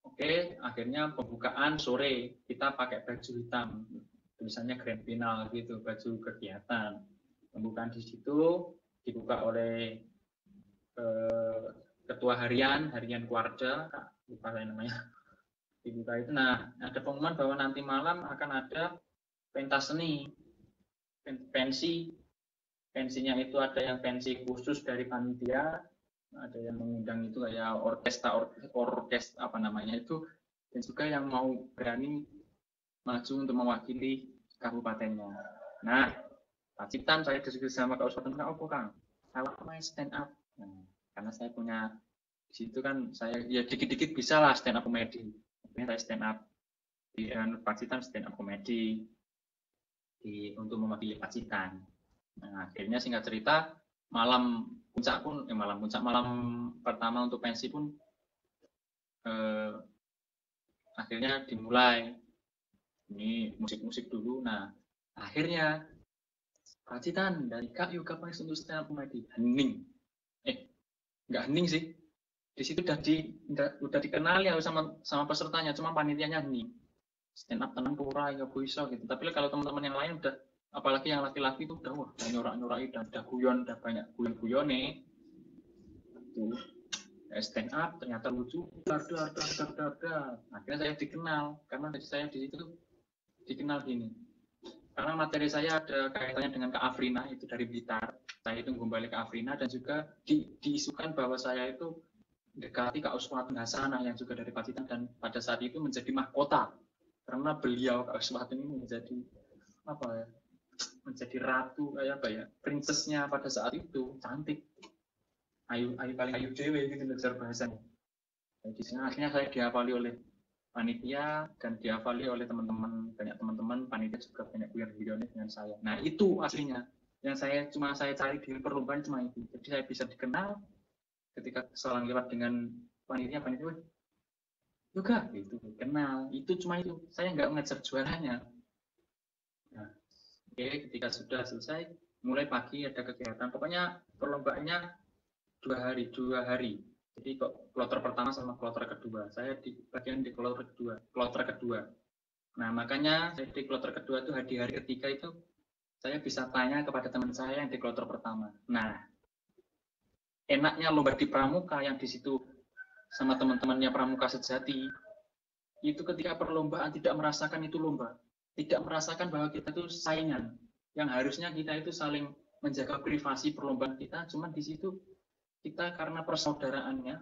oke, akhirnya pembukaan sore kita pakai baju hitam, tulisannya grand final gitu, baju kegiatan. Pembukaan di situ dibuka oleh ketua harian Kuarda, lupa saya namanya. Dibuka itu, nah ada pengumuman bahwa nanti malam akan ada pentas seni, pensinya itu ada yang pensi khusus dari panitia, ada yang mengundang itu kayak orkes apa namanya itu, dan juga yang mau berani maju untuk mewakili kabupatennya. Nah, Pacitan saya diskusi sama Kak Usman, Kang, kalau main stand up, nah, karena saya punya di situ kan saya ya dikit-dikit bisa lah stand up komedi. Saya stand up di Pacitan, stand up komedi untuk mewakili Pacitan. Nah, akhirnya singkat cerita malam pertama untuk pensi pun akhirnya dimulai. Ini musik dulu. Nah, akhirnya Pacitan dari Kak Yoga Pais untuk stand up komedi. Hening. Nggak hening sih. Di situ udah dikenali sama pesertanya, cuma panitianya nih stand up tenang pura ya bisa gitu. Tapi kalau teman-teman yang lain udah, apalagi yang laki-laki itu udah wah nyorak-nyorai dan udah guyon, udah banyak guyon nih. Tuh stand up ternyata lucu, dar. Akhirnya saya dikenal karena saya di situ dikenal gini. Karena materi saya ada kaitannya dengan Kak Afrina itu dari Blitar. Saya itu kembali ke Afrina dan juga diisukan bahwa saya itu dekati Kak Uswatun Hasanah yang juga dari Pacitan, dan pada saat itu menjadi mahkota karena beliau Kak Uswatun ini menjadi ratu princessnya pada saat itu, cantik, paling ayu dewe gitu belajar bahasanya. Jadi akhirnya saya dihafali oleh panitia dan dihafali oleh banyak teman-teman panitia juga banyak guyon-guyonnya dengan saya. Nah itu aslinya yang saya cari di perlombaan cuma itu. Jadi saya bisa dikenal ketika selang lewat dengan panitia juga gitu, kenal, itu cuma itu, saya nggak mengejar juaranya. Nah, ketika sudah selesai, mulai pagi ada kegiatan, pokoknya perlombaannya 2 hari. Jadi kloter pertama sama kloter kedua, saya di bagian di kloter kedua. Nah makanya saya di kloter kedua itu di hari ketiga itu saya bisa tanya kepada teman saya yang di kloter pertama. Nah, enaknya lomba di pramuka yang di situ sama teman-temannya pramuka sejati itu ketika perlombaan tidak merasakan itu lomba, tidak merasakan bahwa kita itu saingan. Yang harusnya kita itu saling menjaga privasi perlombaan kita, cuman di situ kita karena persaudaraannya,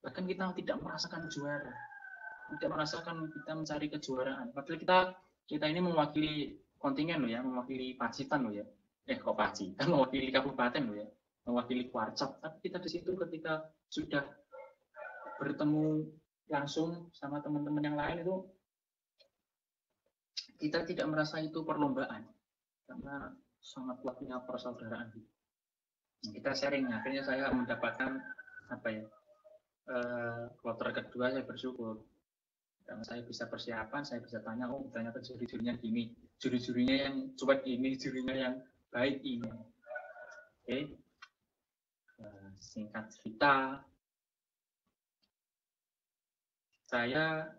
bahkan kita tidak merasakan juara, tidak merasakan kita mencari kejuaraan. Padahal kita ini mewakili kontingen loh ya, mewakili Pacitan loh ya. Kok Pacitan, mewakili kabupaten loh ya, mewakili Kuarcap. Tapi kita di situ ketika sudah bertemu langsung sama teman-teman yang lain itu, kita tidak merasa itu perlombaan karena sangat kuatnya persaudaraan. Kita sharing, akhirnya saya mendapatkan kloter kedua. Saya bersyukur karena saya bisa persiapan, saya bisa tanya, ternyata juri-jurinya gini, juri-jurinya yang cuek ini, jurinya yang baik ini. Oke. Singkat cerita, saya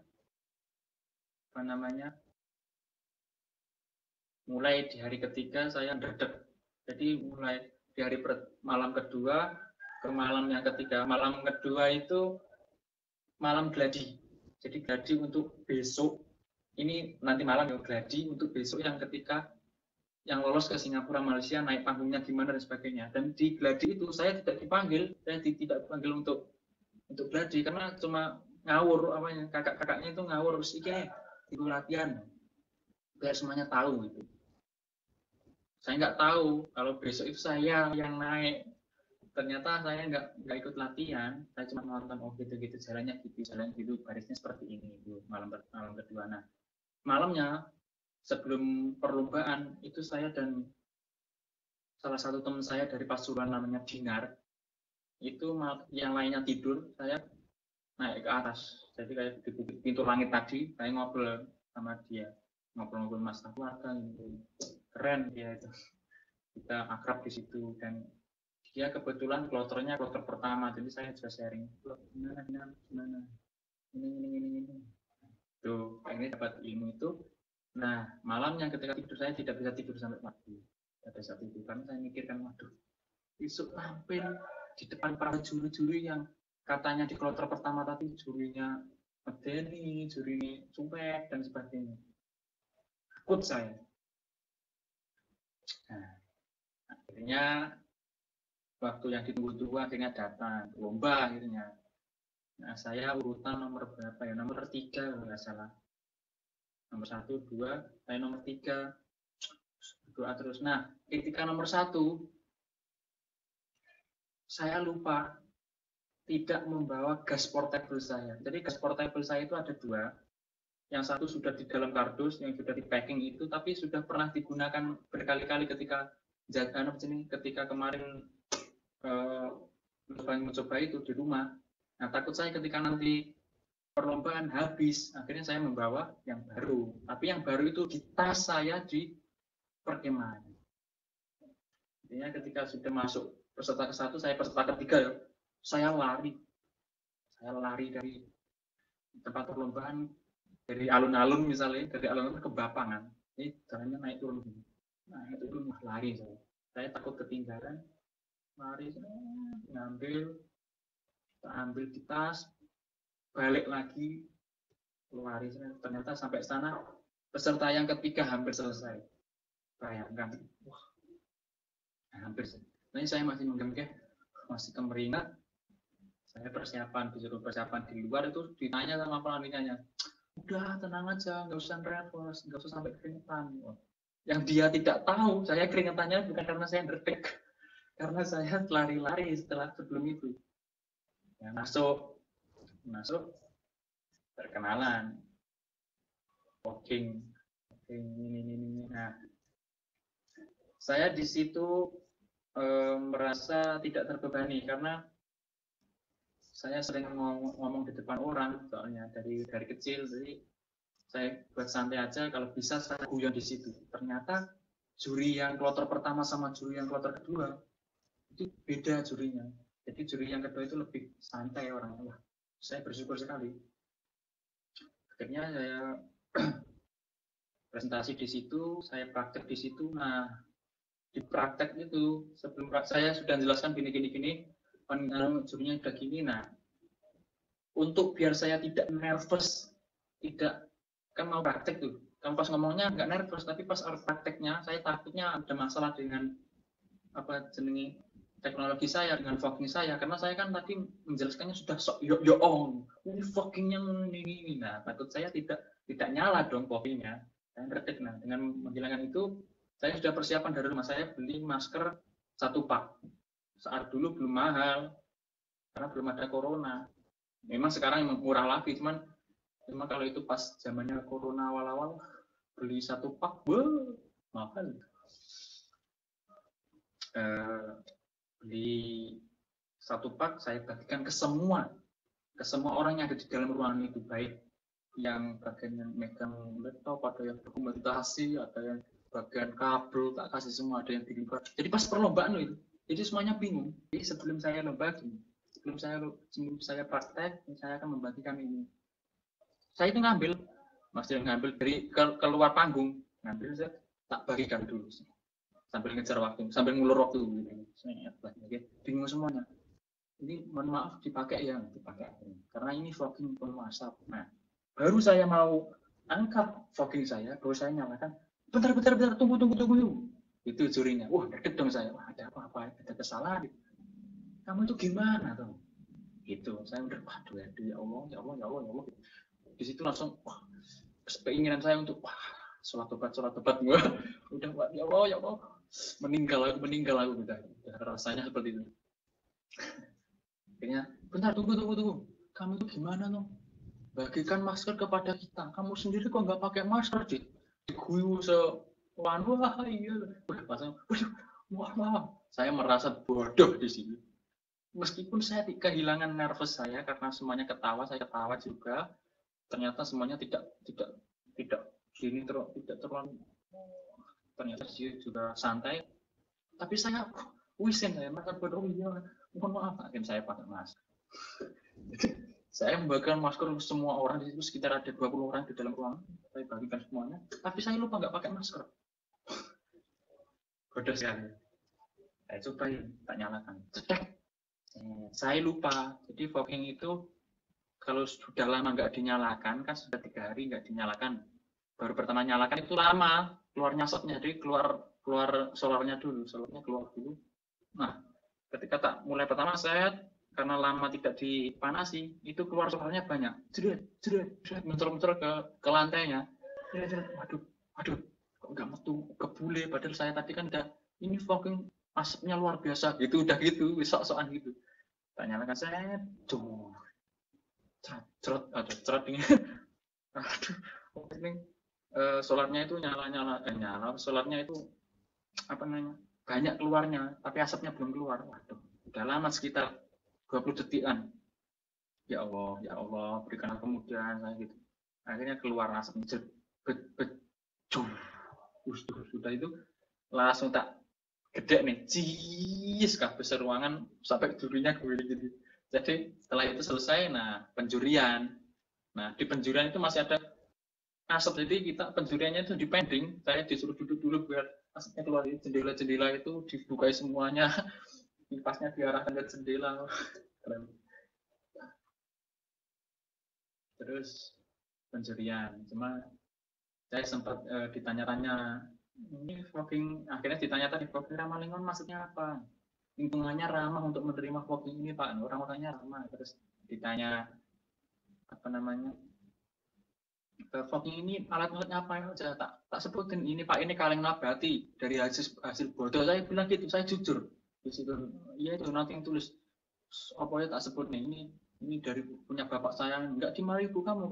mulai di hari ketiga saya ndredeg. Jadi mulai di hari malam kedua ke malam yang ketiga. Malam kedua itu malam gladi. Jadi gladi untuk besok. Ini nanti malam ya gladi untuk besok yang ketika yang lolos ke Singapura, Malaysia, naik panggungnya gimana dan sebagainya. Dan di gladi itu saya tidak dipanggil, saya tidak dipanggil untuk gladi karena cuma ngawur kakak-kakaknya itu ngawur itu latihan biar semuanya tahu gitu. Saya nggak tahu kalau besok itu saya yang naik. Ternyata saya nggak ikut latihan, saya cuma nonton gitu jalannya gitu, barisnya seperti ini itu malam kedua. Nah, malamnya sebelum perlombaan itu saya dan salah satu teman saya dari Pasuruan namanya Dinar, itu yang lainnya tidur, saya naik ke atas. Jadi kayak di pintu langit tadi, saya ngobrol sama dia, ngobrol masalah keluarga gitu. Keren dia itu, kita akrab di situ. Dan dia kebetulan kloternya kloter pertama, jadi saya juga sharing gimana ini tuh, ini dapat ilmu itu. Nah, malamnya ketika tidur saya tidak bisa tidur sampai pagi pada saat itu, karena saya mikirkan, waduh, besok hampir di depan para juri-juri yang katanya di kloter pertama tadi jurinya medeni, juri cuek dan sebagainya. Takut saya. Nah, akhirnya waktu yang ditunggu-tunggu akhirnya datang lomba akhirnya. Nah, saya urutan nomor berapa ya? Nomor 3 kalau nggak salah. Nomor 1, 2, saya nomor 3. Doa terus. Nah, ketika nomor 1 saya lupa tidak membawa gas portable saya. Jadi gas portable saya itu ada 2. Yang satu sudah di dalam kardus, yang sudah di packing itu, tapi sudah pernah digunakan berkali-kali ketika kemarin mencoba itu di rumah. Nah, takut saya ketika nanti perlombaan habis, akhirnya saya membawa yang baru. Tapi yang baru itu di tas saya di perkemahan. Artinya ketika sudah masuk peserta ke-1, saya peserta ke-3 ya, saya lari dari tempat perlombaan, dari alun-alun misalnya, dari alun-alun ke Bapangan. Ini jalannya naik turun. Nah, itu lari saya. Saya takut ketinggalan, lari, ambil di tas, balik lagi, lari. Ternyata sampai sana, peserta yang ketiga hampir selesai. Bayangkan, wah, hampir selesai. Nah, saya masih menggengge, masih kemeringat. Saya disuruh persiapan di luar itu ditanya sama pelatihnya. Udah tenang aja, nggak usah nervous, nggak usah sampai keringetan. Yang dia tidak tahu, saya keringetannya bukan karena saya ndredeg, karena saya lari-lari sebelum itu. Ya, masuk perkenalan, walking ini. Nah, saya di situ merasa tidak terbebani karena saya sering ngomong di depan orang, soalnya dari kecil, jadi saya buat santai aja, kalau bisa saya guyon di situ. Ternyata juri yang kloter pertama sama juri yang kloter kedua itu beda jurinya. Jadi juri yang kedua itu lebih santai orangnya. Wah, saya bersyukur sekali. Akhirnya saya presentasi di situ, saya praktek di situ. Nah, di praktek itu sebelum saya sudah jelaskan gini. Jurinya udah gini. Nah, untuk biar saya tidak nervous, kan mau praktek tuh, Kamu pas ngomongnya nggak nervous, tapi pas prakteknya saya takutnya ada masalah dengan apa jenenge teknologi saya dengan fogging saya, karena saya kan tadi menjelaskannya sudah sok yo on ini foggingnya ini. Nah takut saya tidak nyala dong foggingnya. Saya ngerti. Nah dengan menghilangkan itu saya sudah persiapan dari rumah. Saya beli masker 1 pak. Saat dulu belum mahal karena belum ada corona. Memang sekarang murah lagi, cuma kalau itu pas zamannya corona awal-awal beli 1 pak, mahal. Beli 1 pak saya bagikan ke semua orang yang ada di dalam ruangan itu, baik yang bagian yang megang laptop, ada yang dokumentasi, ada yang bagian kabel, tak kasih semua, ada yang bikin. Jadi pas perlombaan loh itu, jadi semuanya bingung. Jadi sebelum saya lomba, sebelum saya praktek, saya akan membagikan ini. Saya itu ngambil dari keluar panggung, ngambil saya tak bagikan dulu sambil ngejar waktu, sambil ngulur waktu gitu. Bingung semuanya. Ini mohon maaf dipakai karena ini fogging penguasa. Nah, baru saya mau angkat fogging saya, baru saya nyalakan. Bentar, tunggu. Itu jurinya. Wah, deket dong saya. Wah, ada apa? Ada kesalahan. Kamu itu gimana tuh? Gitu. Saya udah, waduh, ya Allah. Di situ langsung, wah, keinginan saya untuk, wah, sholat tobat. Udah, wah, ya Allah. Meninggal aku udah rasanya seperti itu. Akhirnya, bentar, tunggu. Kamu itu gimana tuh? Bagikan masker kepada kita. Kamu sendiri kok nggak pakai masker, Cik? Diguyu wah iya. Wah, saya merasa bodoh di sini. Meskipun saya kehilangan nervous saya karena semuanya ketawa, saya ketawa juga. Ternyata semuanya tidak gini tidak terlalu. Ternyata dia juga santai. Tapi saya wisen saya merasa bodoh. Iya, mohon maaf, akhirnya saya pakai masker. Saya membagikan masker ke semua orang di situ, sekitar ada 20 orang di dalam ruangan. Saya bagikan semuanya, tapi saya lupa nggak pakai masker. Bodoh sekali. Saya coba tak nyalakan. Cetek. Saya lupa. Jadi fogging itu kalau sudah lama nggak dinyalakan, kan sudah 3 hari nggak dinyalakan. Baru pertama nyalakan itu lama keluarnya asapnya, jadi keluar solarnya dulu, keluar dulu. Nah, ketika tak mulai pertama saya karena lama tidak dipanasi, itu keluar solarnya banyak. Jeret, muncul ke lantainya. Waduh, kok nggak metu kebule, padahal saya tadi kan udah ini fogging asapnya luar biasa gitu, udah gitu, sok-sokan gitu. Tak nyalakan saya, cerot ini. Aduh, ini solarnya itu nyala, solarnya itu apa namanya? Banyak keluarnya, tapi asapnya belum keluar. Waduh, udah lama sekitar 20 detikan. Ya Allah, berikanlah kemudahan saya gitu. Akhirnya keluar asapnya, sudah itu langsung tak gede nih, kabeh ruangan sampai jurinya gue gitu. Jadi setelah itu selesai, nah penjurian. Nah di penjurian itu masih ada asap, jadi kita penjuriannya itu dipending. Saya disuruh duduk dulu biar asapnya keluar. Jendela itu dibukai semuanya, kipasnya diarahkan ke jendela. Terus penjurian, cuma saya sempat ditanya-tanya, ini fogging, akhirnya ditanya tadi, fogging ramah lingkungan maksudnya apa? Lingkungannya ramah untuk menerima fogging ini, Pak. Orang-orangnya ramah. Terus ditanya apa namanya? Fogging ini alat-alatnya apa aja? Tak sebutin ini, Pak. Ini kaleng nabati dari hasil bodoh. Saya bilang gitu, saya jujur. Di situ, iya itu nanti yang tulis apa ya tak sebut nih. Ini dari punya bapak saya. Enggak dimarahi Bu kamu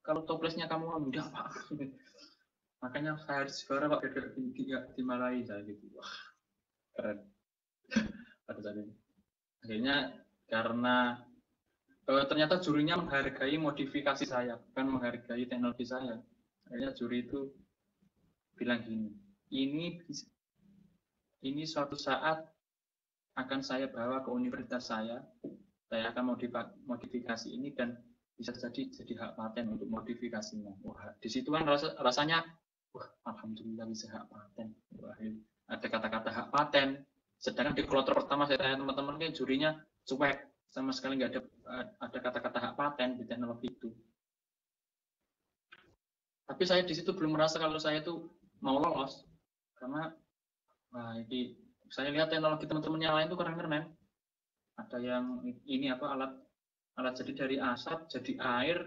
kalau toplesnya kamu enggak, Pak. Makanya saya harus suara Pak tidak dimarahi saya gitu. Wah, keren. Pada saat ini. Akhirnya karena ternyata jurinya menghargai modifikasi saya, bukan menghargai teknologi saya. Akhirnya juri itu bilang gini, ini suatu saat akan saya bawa ke universitas saya akan modifikasi ini dan bisa jadi hak paten untuk modifikasinya. Wah, di situ kan rasanya, wah, alhamdulillah bisa hak paten. Wah, ada kata-kata hak paten. Sedangkan di kloter pertama saya tanya teman-teman, kan jurinya cuek, sama sekali nggak ada kata-kata hak paten di teknologi itu. Tapi saya di situ belum merasa kalau saya itu mau lolos, karena nah ini saya lihat teknologi teman-teman yang lain itu keren-keren. Ada yang ini apa alat jadi dari asap jadi air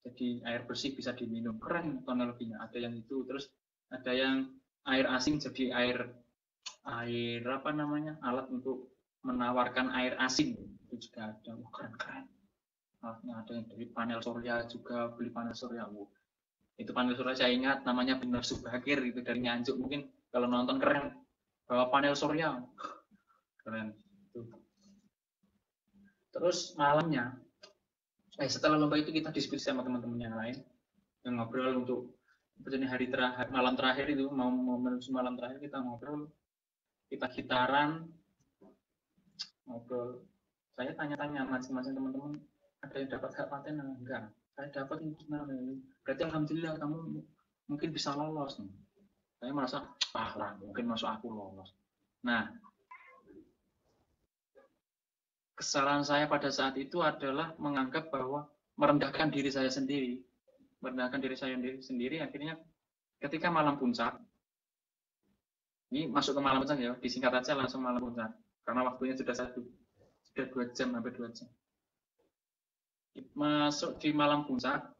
jadi air bersih bisa diminum, keren teknologinya. Ada yang itu, terus ada yang air asin jadi air apa namanya, alat untuk menawarkan air asin, itu juga ada. Wah, keren-keren. Ada yang dari panel surya juga, beli panel surya. Itu panel surya saya ingat namanya Benar Subakir, itu dari Nganjuk, mungkin kalau nonton keren, bawa panel surya, keren. Terus malamnya, setelah lomba itu kita diskusi sama teman-teman yang lain, yang ngobrol untuk hari terakhir, malam terakhir itu mau menuju malam terakhir, kita ngobrol, kita gitaran, ngobrol. Saya tanya-tanya masing-masing teman-teman, ada yang dapat hak paten enggak? Saya dapat ini gimana? Berarti alhamdulillah kamu mungkin bisa lolos nih. Saya merasa lah, mungkin masuk aku lolos. Nah, kesalahan saya pada saat itu adalah menganggap bahwa merendahkan diri saya sendiri. Merendahkan diri saya sendiri, akhirnya ketika malam puncak, ini masuk ke malam puncak ya, disingkat aja langsung malam puncak, karena waktunya sudah 2 jam, hampir 2 jam. Masuk di malam puncak,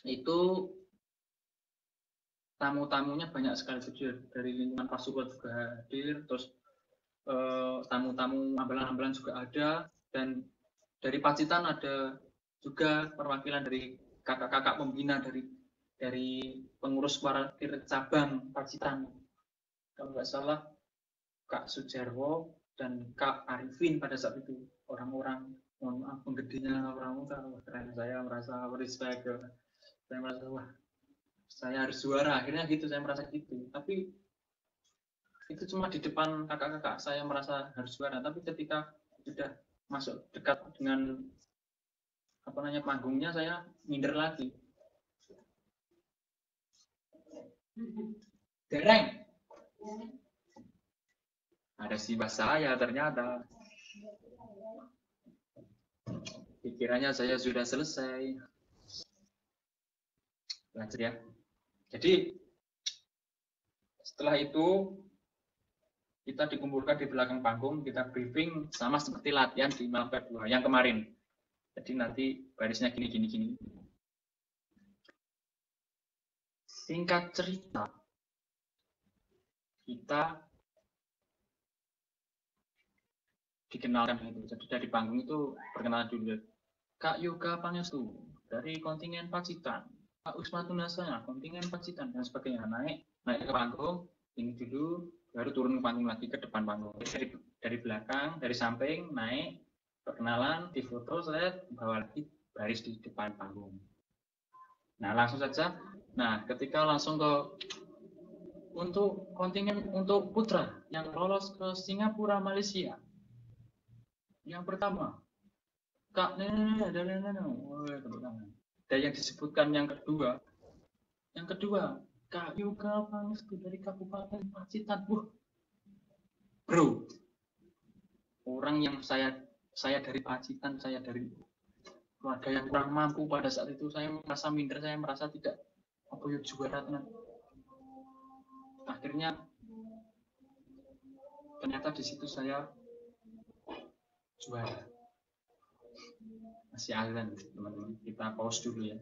itu tamu-tamunya banyak sekali dari lingkungan Pasuruan juga hadir, terus tamu-tamu ambulan-ambulan juga ada, dan dari Pacitan ada juga perwakilan dari kakak-kakak pembina dari pengurus parkir cabang Pacitan. Kalau nggak salah Kak Sujarwo dan Kak Arifin pada saat itu, orang-orang mohon maaf penggedenya orang-orang keren. Saya merasa respect, saya merasa wah saya harus juara, akhirnya gitu, saya merasa gitu. Tapi itu cuma di depan kakak-kakak saya merasa harus juara, tapi ketika sudah masuk dekat dengan apa namanya panggungnya, saya minder lagi. Dereng, ada si mbah saya ternyata. Pikirannya saya sudah selesai. Lanjut ya. Jadi setelah itu kita dikumpulkan di belakang panggung, kita briefing sama seperti latihan di malam kedua yang kemarin. Jadi nanti barisnya gini. Singkat cerita, kita dikenalkan itu. Jadi dari panggung itu perkenalan dulu. Kak Yoga Pangestu dari kontingen Pacitan, Pak Usmatunasa kontingen Pacitan, dan sebagainya. Naik ke panggung, ini dulu, baru turun ke panggung lagi ke depan panggung. Dari belakang, dari samping, naik, perkenalan, difoto, saya bawa lagi baris di depan panggung. Nah, langsung saja. Nah, ketika langsung ke untuk kontingen untuk putra yang lolos ke Singapura, Malaysia. Yang pertama, Kak Nene, dan yang disebutkan yang kedua, Kak Yoga Pangestu dari Kabupaten Pacitan. Bro, orang yang saya dari Pacitan, saya dari keluarga yang kurang mampu pada saat itu, saya merasa minder, saya merasa tidak juara tenan. Akhirnya ternyata di situ saya juara. Masih azan teman-teman, kita pause dulu ya.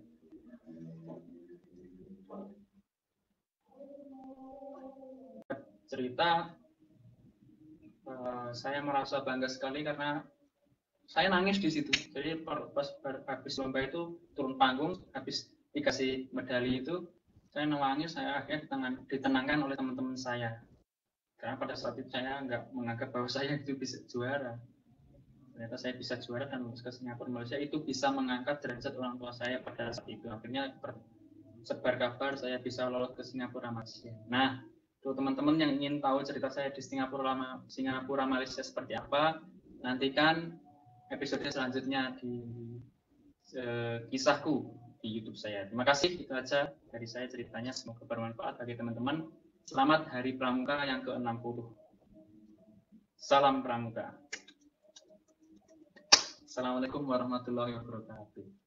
Cerita saya merasa bangga sekali karena saya nangis di situ. Jadi pas habis lomba itu turun panggung, habis dikasih medali itu, saya nangis. Saya akhirnya ditenangkan oleh teman-teman saya. Karena pada saat itu saya nggak menganggap bahwa saya itu bisa juara. Ternyata saya bisa juara dan lulus ke Singapura, Malaysia, itu bisa mengangkat derajat orang tua saya pada saat itu. Akhirnya sebar kabar saya bisa lolos ke Singapura, Malaysia. Nah, tuh teman-teman yang ingin tahu cerita saya di Singapura, Malaysia seperti apa, nantikan episode selanjutnya di kisahku di YouTube saya. Terima kasih, itu aja dari saya ceritanya. Semoga bermanfaat bagi teman-teman. Selamat Hari Pramuka yang ke-60. Salam Pramuka. Assalamualaikum warahmatullahi wabarakatuh.